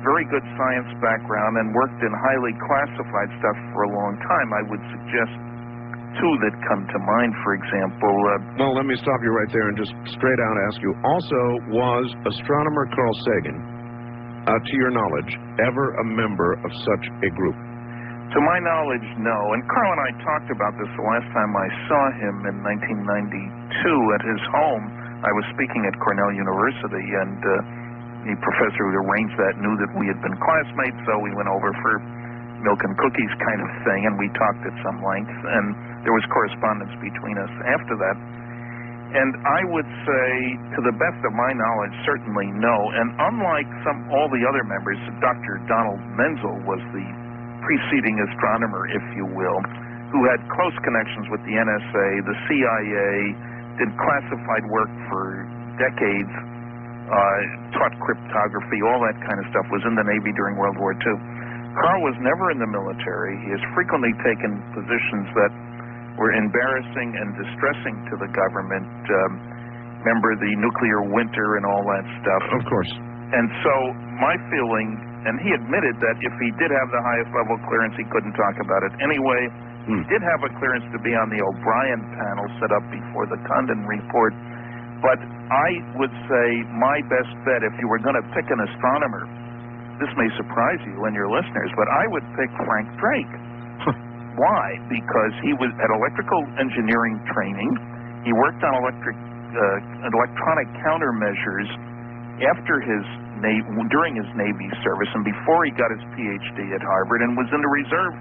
very good science background and worked in highly classified stuff for a long time, I would suggest two that come to mind, for example. Well, let me stop you right there and just straight out ask you. Also, was astronomer Carl Sagan, to your knowledge, ever a member of such a group? To my knowledge, no. And Carl and I talked about this the last time I saw him in 1992 at his home. I was speaking at Cornell University, and the professor who arranged that knew that we had been classmates, so we went over for milk and cookies kind of thing, and we talked at some length, and there was correspondence between us after that. And I would say, to the best of my knowledge, certainly no. And unlike all the other members, Dr. Donald Menzel was the preceding astronomer, if you will, who had close connections with the NSA, the CIA, did classified work for decades, taught cryptography, all that kind of stuff, was in the Navy during World War II. Carl was never in the military. He has frequently taken positions that were embarrassing and distressing to the government. Remember the nuclear winter and all that stuff? Of course. And so my feeling, and he admitted that if he did have the highest level clearance, he couldn't talk about it anyway. He did have a clearance to be on the O'Brien panel set up before the Condon report. But I would say my best bet, if you were going to pick an astronomer, this may surprise you and your listeners, but I would pick Frank Drake. Why? Because he was at electrical engineering training. He worked on electronic countermeasures during his Navy service and before he got his PhD at Harvard, and was in the reserve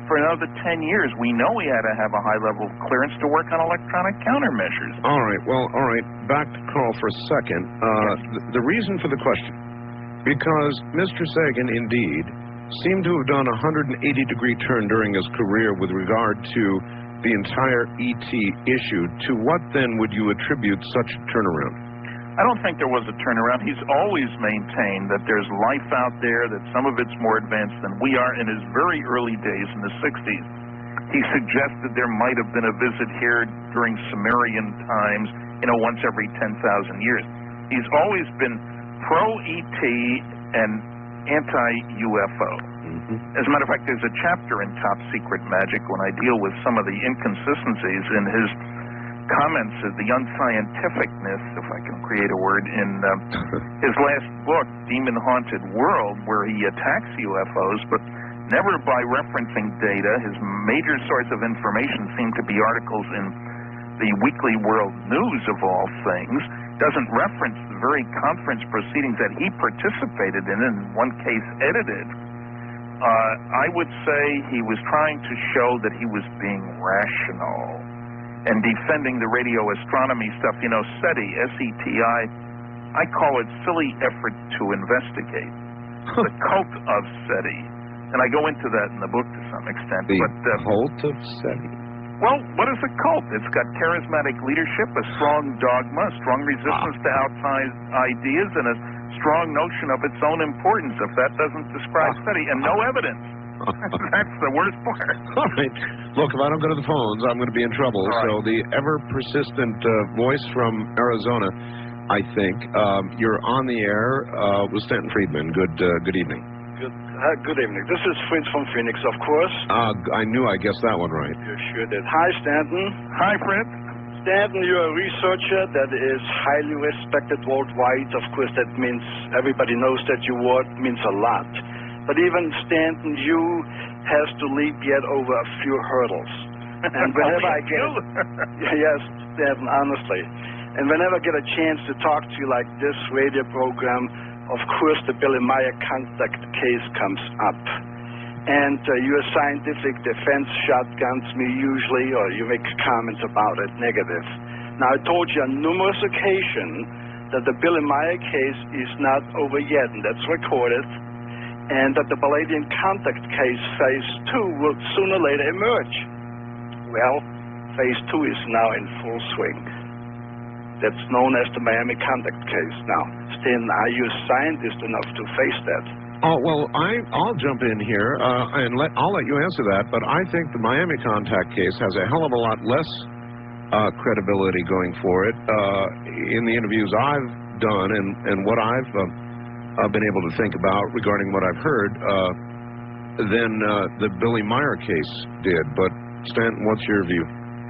for another 10 years. We know he had to have a high level of clearance to work on electronic countermeasures. All right. Back to Carl for a second. The reason for the question, because Mr. Sagan, indeed, seemed to have done a 180-degree turn during his career with regard to the entire ET issue. To what, then, would you attribute such a turnaround? I don't think there was a turnaround. He's always maintained that there's life out there, that some of it's more advanced than we are. In his very early days in the 60s, he suggested there might have been a visit here during Sumerian times, once every 10,000 years. He's always been pro-ET and anti-UFO. As a matter of fact, there's a chapter in Top Secret Magic when I deal with some of the inconsistencies in his comments, the unscientificness, if I can create a word, in his last book, Demon Haunted World, where he attacks UFOs, but never by referencing data. His major source of information seemed to be articles in the Weekly World News, of all things. Doesn't reference the very conference proceedings that he participated in one case edited. I would say he was trying to show that he was being rational and defending the radio astronomy stuff. SETI, S-E-T-I, I call it silly effort to investigate. The cult of SETI. And I go into that in the book to some extent. The cult of SETI? Well, what is a cult? It's got charismatic leadership, a strong dogma, a strong resistance to outside ideas, and a strong notion of its own importance, if that doesn't describe SETI, and no evidence. That's the worst part. All right. Look, if I don't go to the phones, I'm going to be in trouble. Right. So the ever-persistent voice from Arizona, I think, you're on the air with Stanton Friedman. Good evening. Good evening. This is Fritz from Phoenix, of course. I knew I guessed that one right. You sure did. Hi, Stanton. Hi, Fritz. Stanton, you're a researcher that is highly respected worldwide. Of course, that means everybody knows that your word means a lot. But even, Stanton, you have to leap yet over a few hurdles. And whenever I get... Yes, Stanton, honestly. And whenever I get a chance to talk to you like this radio program, of course, the Billy Meyer contact case comes up. and your scientific defense shotguns me usually, or you make comments about it negative. Now, I told you on numerous occasions that the Billy Meyer case is not over yet, and that's recorded, and that the Palladium contact case, phase 2, will sooner or later emerge. Well, phase 2 is now in full swing. That's known as the Miami contact case. Now, Stan, are you a scientist enough to face that? Oh, well, I'll jump in here, and I'll let you answer that, but I think the Miami contact case has a hell of a lot less credibility going for it. In the interviews I've done and what I've been able to think about regarding what I've heard, than the Billy Meyer case did. But, Stanton, what's your view?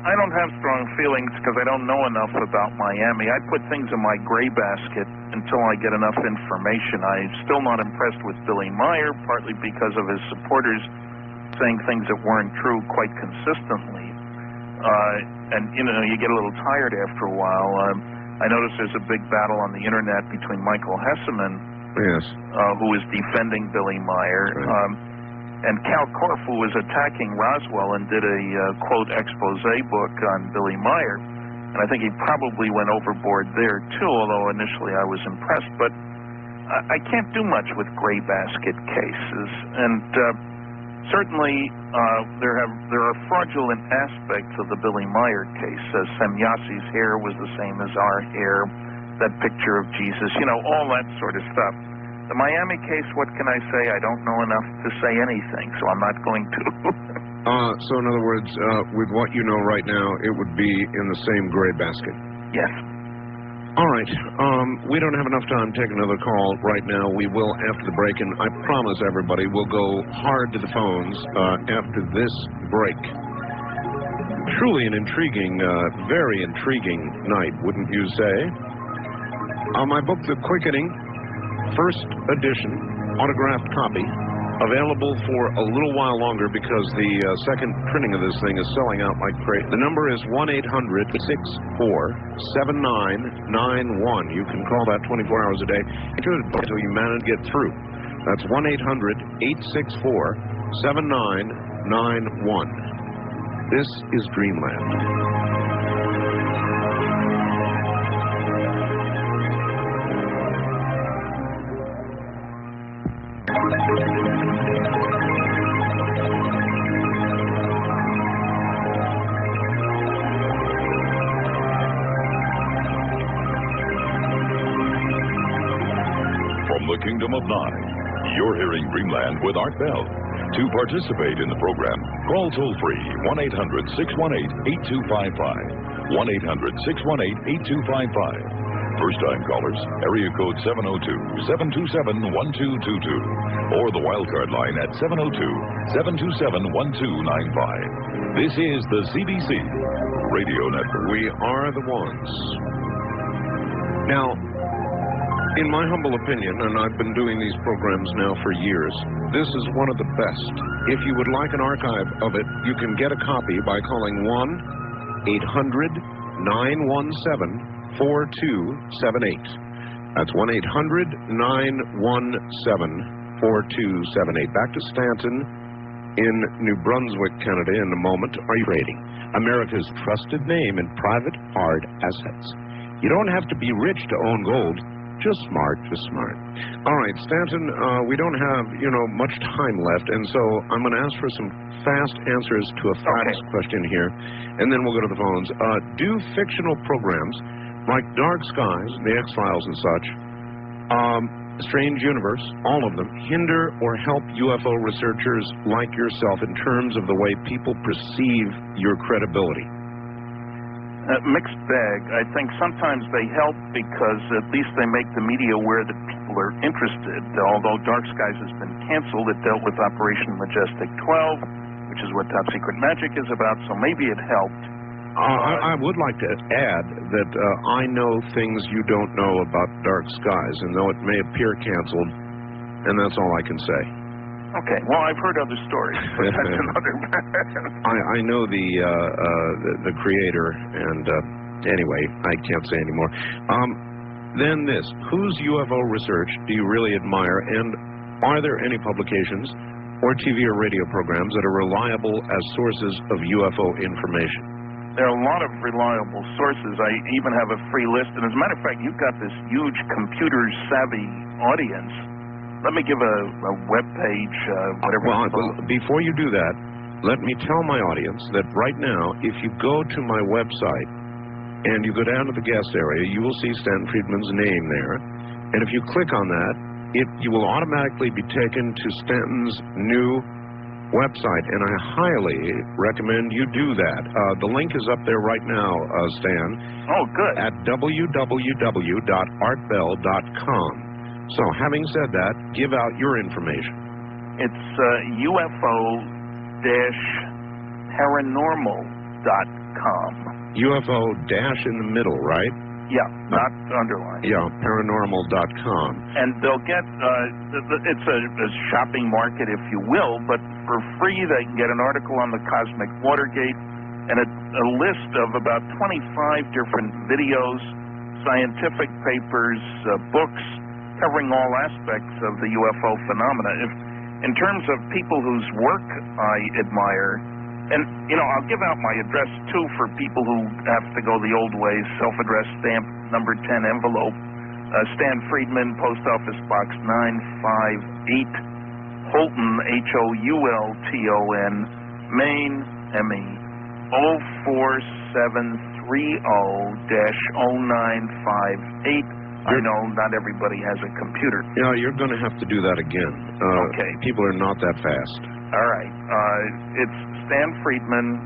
I don't have strong feelings because I don't know enough about Miami. I put things in my gray basket until I get enough information. I'm still not impressed with Billy Meyer, partly because of his supporters saying things that weren't true quite consistently. And, you know, you get a little tired after a while. I notice there's a big battle on the internet between Michael Hesseman, Yes. Who is defending Billy Meyer, Right. and Cal Korfu was attacking Roswell and did a, quote, expose book on Billy Meyer. And I think he probably went overboard there, too, although initially I was impressed. But I can't do much with gray basket cases. And certainly there are fraudulent aspects of the Billy Meyer case. Semyasi's hair was the same as our hair, that picture of Jesus, you know, all that sort of stuff. The Miami case, what can I say? I don't know enough to say anything, so I'm not going to. So in other words, with what you know right now, it would be in the same gray basket. Yes. All right. We don't have enough time to take another call right now. We will after the break, and I promise everybody we'll go hard to the phones after this break. Truly an intriguing, very intriguing night, wouldn't you say? My book, The Quickening, first edition, autographed copy, available for a little while longer because the second printing of this thing is selling out like crazy. The number is 1-800-64-7991. You can call that 24 hours a day until you manage to get through. That's 1-800-864-7991. This is Dreamland. From the Kingdom of Nine, you're hearing Dreamland with Art Bell. To participate in the program, call toll-free 1-800-618-8255. 1-800-618-8255. First-time callers, area code 702-727-1222. Or the wildcard line at 702-727-1295. This is the CBC Radio Network. We are the ones. Now, in my humble opinion, and I've been doing these programs now for years, this is one of the best. If you would like an archive of it, you can get a copy by calling 1-800-917-4278. That's 1-800-917-4278. Back to Stanton in New Brunswick, Canada in a moment. Are you trading? America's trusted name in private hard assets. You don't have to be rich to own gold. Just smart, just smart. All right, Stanton, we don't have, much time left, and so I'm going to ask for some fast answers to a fast question here, and then we'll go to the phones. Do fictional programs like Dark Skies, The X-Files and such, Strange Universe, all of them, hinder or help UFO researchers like yourself in terms of the way people perceive your credibility? Mixed bag. I think sometimes they help because at least they make the media aware that people are interested. Although Dark Skies has been canceled, it dealt with Operation Majestic 12, which is what Top Secret Magic is about, so maybe it helped. I would like to add that I know things you don't know about Dark Skies, and though it may appear canceled, and that's all I can say. Okay, well, I've heard other stories, but that's another matter. I know the creator, and anyway, I can't say anymore. Then this, whose UFO research do you really admire, and are there any publications or TV or radio programs that are reliable as sources of UFO information? There are a lot of reliable sources. I even have a free list. And as a matter of fact, you've got this huge computer-savvy audience. Let me give a web page, whatever. Well, before you do that, let me tell my audience that right now, if you go to my website and you go down to the guest area, you will see Stanton Friedman's name there. And if you click on that, you will automatically be taken to Stanton's new website, and I highly recommend you do that. The link is up there right now, Stan. Oh, good. At www.artbell.com. So, having said that, give out your information. It's UFO-paranormal.com. UFO dash in the middle, right? Yeah, not underlined. Yeah, paranormal.com. And they'll get, it's a shopping market, if you will, but for free they can get an article on the Cosmic Watergate and a list of about 25 different videos, scientific papers, books, covering all aspects of the UFO phenomena. In terms of people whose work I admire, and, you know, I'll give out my address, too, for people who have to go the old ways. Self-addressed stamp, number 10 envelope. Stan Friedman, Post Office Box 958, Holton, Houlton, Maine, ME, 04730-0958. I know not everybody has a computer. Yeah, you're going to have to do that again. Okay. People are not that fast. All right. It's Stan Friedman,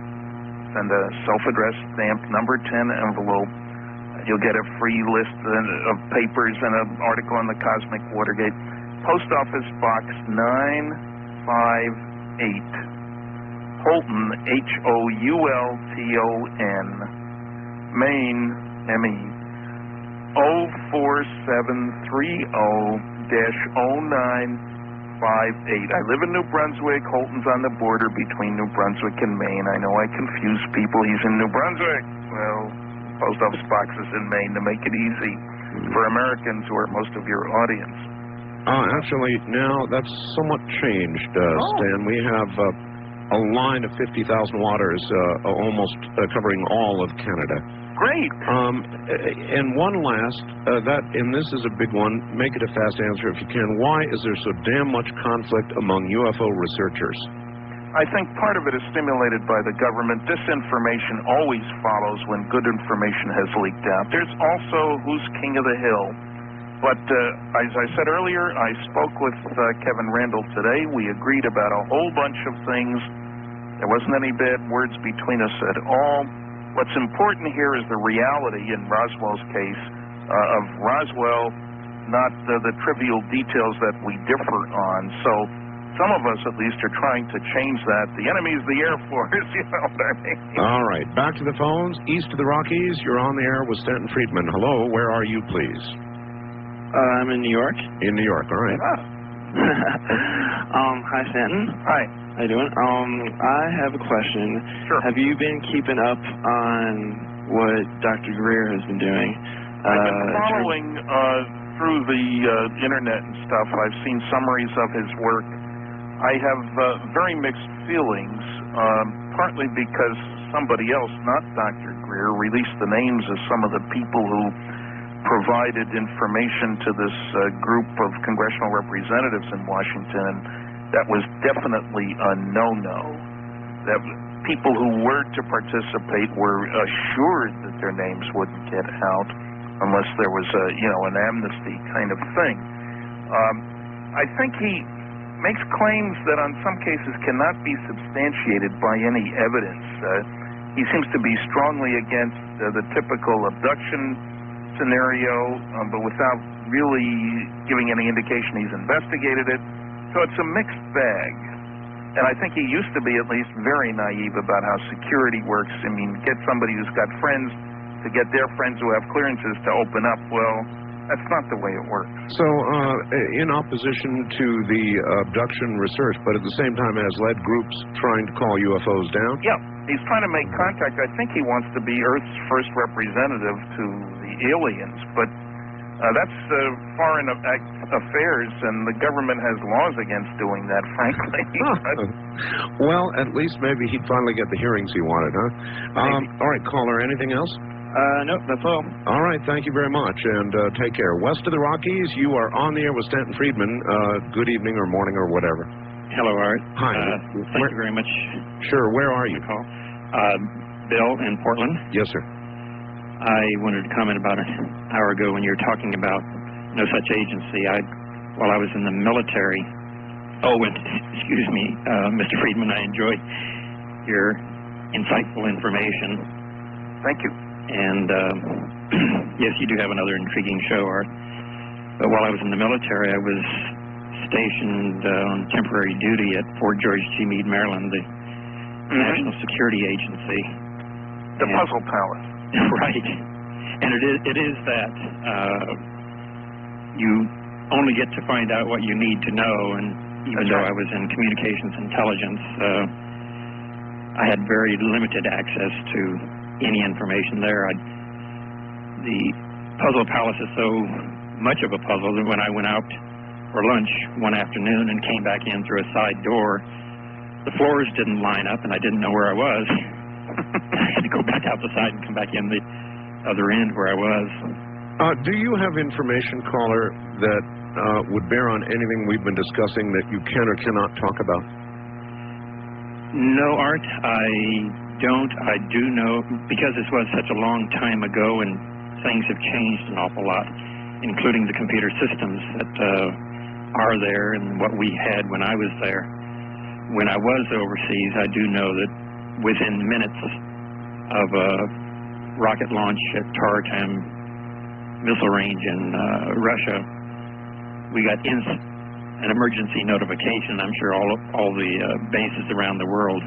and a self-addressed stamp, number 10 envelope. You'll get a free list of papers and an article on the Cosmic Watergate. Post Office Box 958, Houlton, Houlton, Maine, ME, 04730-0958. I live in New Brunswick. Houlton's on the border between New Brunswick and Maine. I know I confuse people. He's in New Brunswick. Well, Post Office Box is in Maine to make it easy for Americans who are most of your audience. Actually, now that's somewhat changed, Stan. We have a line of 50,000 waters almost covering all of Canada. Great. And one last, and this is a big one, make it a fast answer if you can. Why is there so damn much conflict among UFO researchers? I think part of it is stimulated by the government. Disinformation always follows when good information has leaked out. There's also who's king of the hill. But as I said earlier, I spoke with Kevin Randall today. We agreed about a whole bunch of things. There wasn't any bad words between us at all. What's important here is the reality in Roswell's case of Roswell, not the trivial details that we differ on. So some of us, at least, are trying to change that. The enemy is the Air Force, you know what I mean? All right, back to the phones. East of the Rockies, you're on the air with Stanton Friedman. Hello, where are you, please? I'm in New York. In New York, all right. Hi, Stanton. Hi. How you doing? I have a question. Sure. Have you been keeping up on what Dr. Greer has been doing? I've been following through the internet and stuff. I've seen summaries of his work. I have very mixed feelings, partly because somebody else, not Dr. Greer, released the names of some of the people who provided information to this group of congressional representatives in Washington, and that was definitely a no-no. That people who were to participate were assured that their names wouldn't get out unless there was an amnesty kind of thing. I think he makes claims that on some cases cannot be substantiated by any evidence. He seems to be strongly against the typical abduction scenario, but without really giving any indication he's investigated it. So it's a mixed bag. And I think he used to be at least very naive about how security works. I mean, get somebody who's got friends to get their friends who have clearances to open up. Well, that's not the way it works. So, in opposition to the abduction research, but at the same time has led groups trying to call UFOs down? Yeah, he's trying to make contact. I think he wants to be Earth's first representative to the aliens, but That's foreign affairs, and the government has laws against doing that, frankly. Well, at least maybe he'd finally get the hearings he wanted, huh? All right, caller, anything else? Nope, that's all. All right, thank you very much, and take care. West of the Rockies, you are on the air with Stanton Friedman. Good evening or morning or whatever. Hello, Art. Hi. Thank you very much. Sure, where are you? Call. Bill in Portland. Yes, sir. I wanted to comment about an hour ago when you were talking about no such agency. While I was in the military, excuse me, Mr. Friedman, I enjoy your insightful information. Thank you. And yes, you do have another intriguing show, Art. But while I was in the military, I was stationed on temporary duty at Fort George G. Meade, Maryland, the National Security Agency. The Puzzle Palace. Right. And it is that you only get to find out what you need to know, and even though I was in communications intelligence, I had very limited access to any information there. The Puzzle Palace is so much of a puzzle that when I went out for lunch one afternoon and came back in through a side door, the floors didn't line up and I didn't know where I was. I had to go back out the side and come back in the other end where I was. Do you have information, caller, that would bear on anything we've been discussing that you can or cannot talk about? No, Art, I don't. I do know, because this was such a long time ago and things have changed an awful lot, including the computer systems that are there and what we had when I was there. When I was overseas, I do know that within minutes of a rocket launch at Tartam missile range in Russia, we got an emergency notification. I'm sure all the bases around the world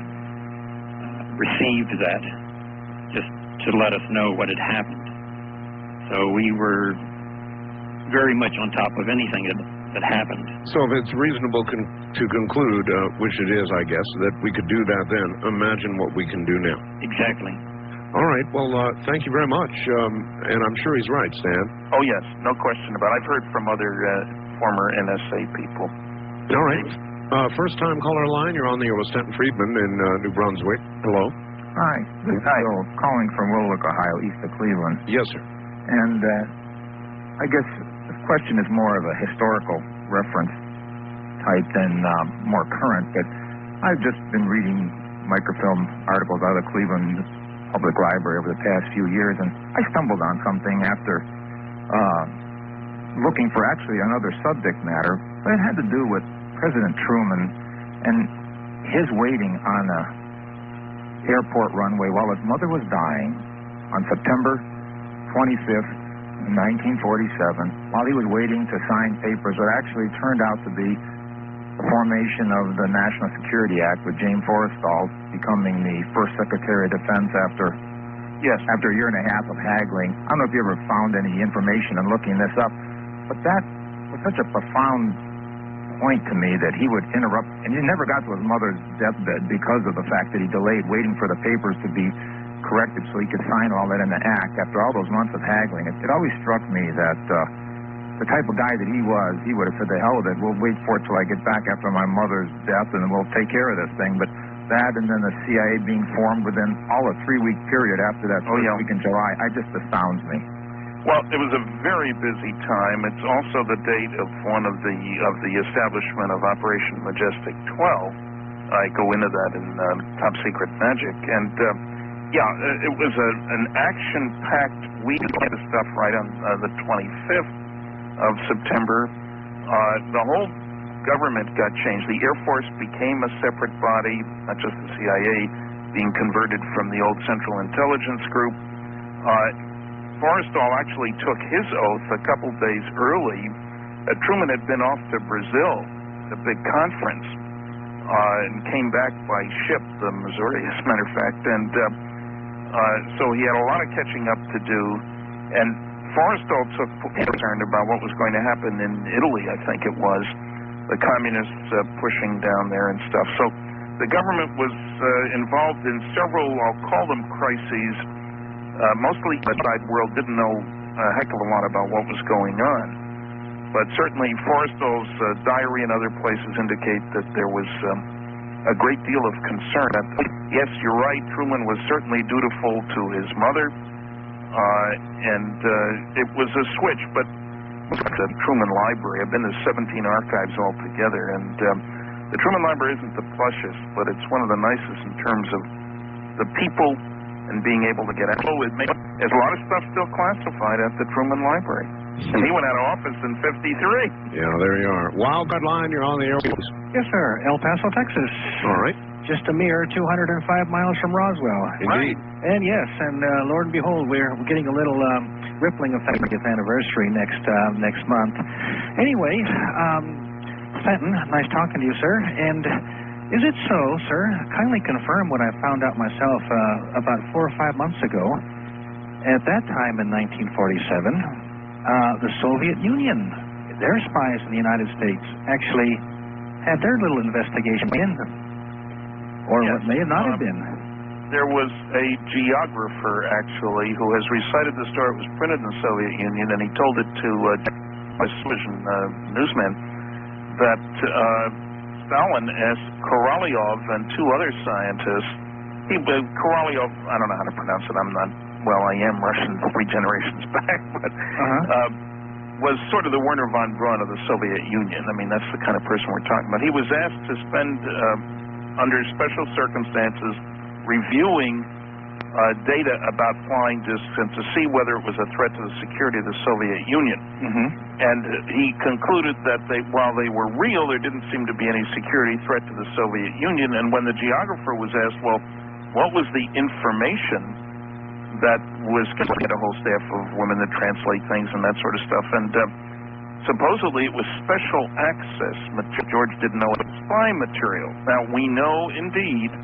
received that just to let us know what had happened. So we were very much on top of anything that happened. So if it's reasonable to conclude, which it is, I guess, that we could do that then, imagine what we can do now. Exactly. All right, well, thank you very much, and I'm sure he's right, Stan. Oh, yes, no question about it. I've heard from other former NSA people. All right. First-time caller line, you're on the air with Stanton Friedman in New Brunswick. Hello. Hi, this is Bill calling from Willock, Ohio, east of Cleveland. Yes, sir. And I guess this question is more of a historical reference type than more current, but I've just been reading microfilm articles out of the Cleveland Public Library over the past few years, and I stumbled on something after looking for actually another subject matter, but it had to do with President Truman and his waiting on a airport runway while his mother was dying on September 25th, 1947, while he was waiting to sign papers that actually turned out to be the formation of the National Security Act with James Forrestal becoming the first Secretary of Defense after a year and a half of haggling. I don't know if you ever found any information in looking this up, but that was such a profound point to me that he would interrupt, and he never got to his mother's deathbed because of the fact that he delayed waiting for the papers to be corrected so he could sign all that in the act after all those months of haggling. It always struck me that the type of guy that he would have said, the hell with it, we'll wait for it till I get back after my mother's death and we'll take care of this thing. But that and then the CIA being formed within all a 3-week period after that first week in July, it just astounds me. Well, it was a very busy time. It's also the date of one of the establishment of Operation Majestic 12. I go into that in Top Secret Magic, and it was an action-packed week of stuff right on the 25th of September. The whole government got changed. The Air Force became a separate body, not just the CIA, being converted from the old Central Intelligence Group. Forrestal actually took his oath a couple days early. Truman had been off to Brazil, a big conference, and came back by ship, the Missouri, as a matter of fact, and so he had a lot of catching up to do, and Forrestal took concern about what was going to happen in Italy, I think it was, the communists pushing down there and stuff. So the government was involved in several, I'll call them crises. Mostly the outside world didn't know a heck of a lot about what was going on. But certainly Forrestal's diary and other places indicate that there was a great deal of concern. Yes, you're right, Truman was certainly dutiful to his mother, and it was a switch, but the Truman Library, I've been to 17 archives altogether, and the Truman Library isn't the plushest, but it's one of the nicest in terms of the people and being able to get out. There's a lot of stuff still classified at the Truman Library. And he went out of office in 53. Yeah, there you are. Wildcard Line, you're on the air. Yes, sir. El Paso, Texas. All right. Just a mere 205 miles from Roswell. Indeed. And yes, and Lord and behold, we're getting a little rippling of 50th anniversary next month. Anyway, Stanton, nice talking to you, sir. And is it so, sir? Kindly confirm what I found out myself about 4 or 5 months ago. At that time in 1947, the Soviet Union, their spies in the United States, actually had their little investigation in, or what may not have been. There was a geographer, actually, who has recited the story. It was printed in the Soviet Union, and he told it to a television newsman that Stalin asked Korolev and 2 other scientists. Korolev, I don't know how to pronounce it. I'm not. Well, I am Russian 3 generations back, but was sort of the Werner von Braun of the Soviet Union. I mean, that's the kind of person we're talking about. He was asked to spend, under special circumstances, reviewing data about flying discs and to see whether it was a threat to the security of the Soviet Union. And he concluded that while they were real, there didn't seem to be any security threat to the Soviet Union. And when the geographer was asked, well, what was the information that was given a whole staff of women that translate things and that sort of stuff, and supposedly it was special access material. George didn't know it was spy material. Now, we know, indeed,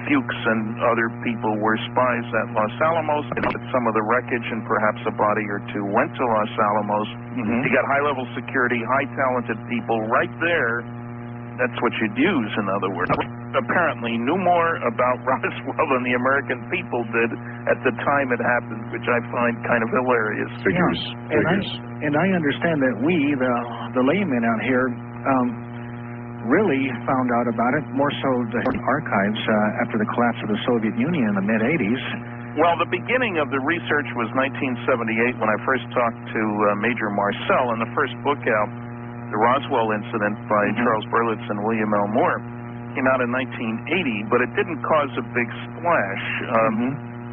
Fuchs and other people were spies at Los Alamos, and some of the wreckage and perhaps a body or 2 went to Los Alamos. You got high-level security, high-talented people right there. That's what you'd use, in other words. Apparently knew more about Roswell than the American people did at the time it happened, which I find kind of hilarious. Figures. And I understand that we, the laymen out here, really found out about it, more so the archives, after the collapse of the Soviet Union in the mid-'80s. Well, the beginning of the research was 1978 when I first talked to Major Marcel, and the first book out, The Roswell Incident by Charles Berlitz and William L. Moore, came out in 1980, but it didn't cause a big splash.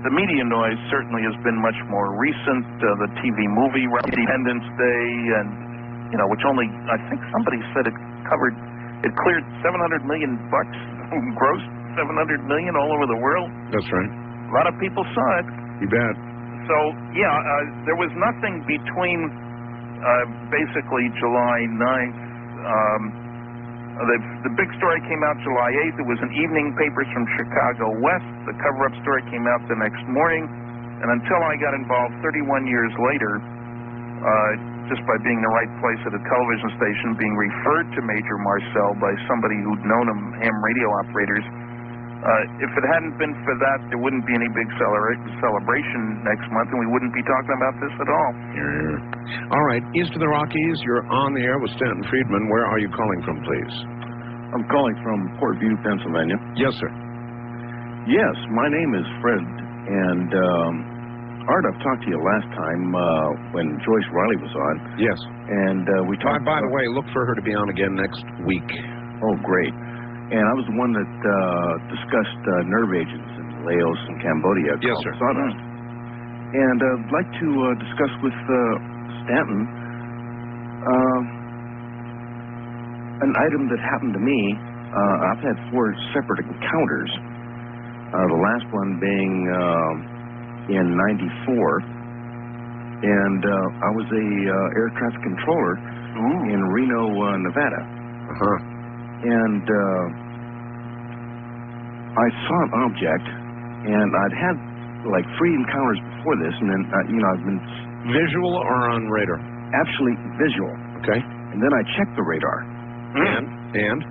The media noise certainly has been much more recent. The TV movie Independence Day, and which only, I think somebody said it cleared $700 million bucks, grossed $700 million all over the world. That's right. A lot of people saw it. You bet. So yeah, there was nothing between basically July 9th. The big story came out July 8th. It was in evening papers from Chicago West. The cover-up story came out the next morning. And until I got involved 31 years later, just by being in the right place at a television station, being referred to Major Marcel by somebody who'd known him, ham radio operators, if it hadn't been for that, there wouldn't be any big celebration next month, and we wouldn't be talking about this at all. All right, east of the Rockies, you're on the air with Stanton Friedman. Where are you calling from, please? I'm calling from Port View, Pennsylvania. Yes, sir. Yes, my name is Fred, and Art, I've talked to you last time when Joyce Riley was on. Yes. And we talked by the way, look for her to be on again next week. Oh, great. And I was the one that discussed nerve agents in Laos and Cambodia. Yes, sir. Sawdust. And I'd like to discuss with Stanton an item that happened to me. I've had 4 separate encounters. The last one being in '94, and I was a air traffic controller in Reno, Nevada. And I saw an object, and I'd had like 3 encounters before this, and then I've been visual or on radar. Actually, visual. Okay. And then I checked the radar. And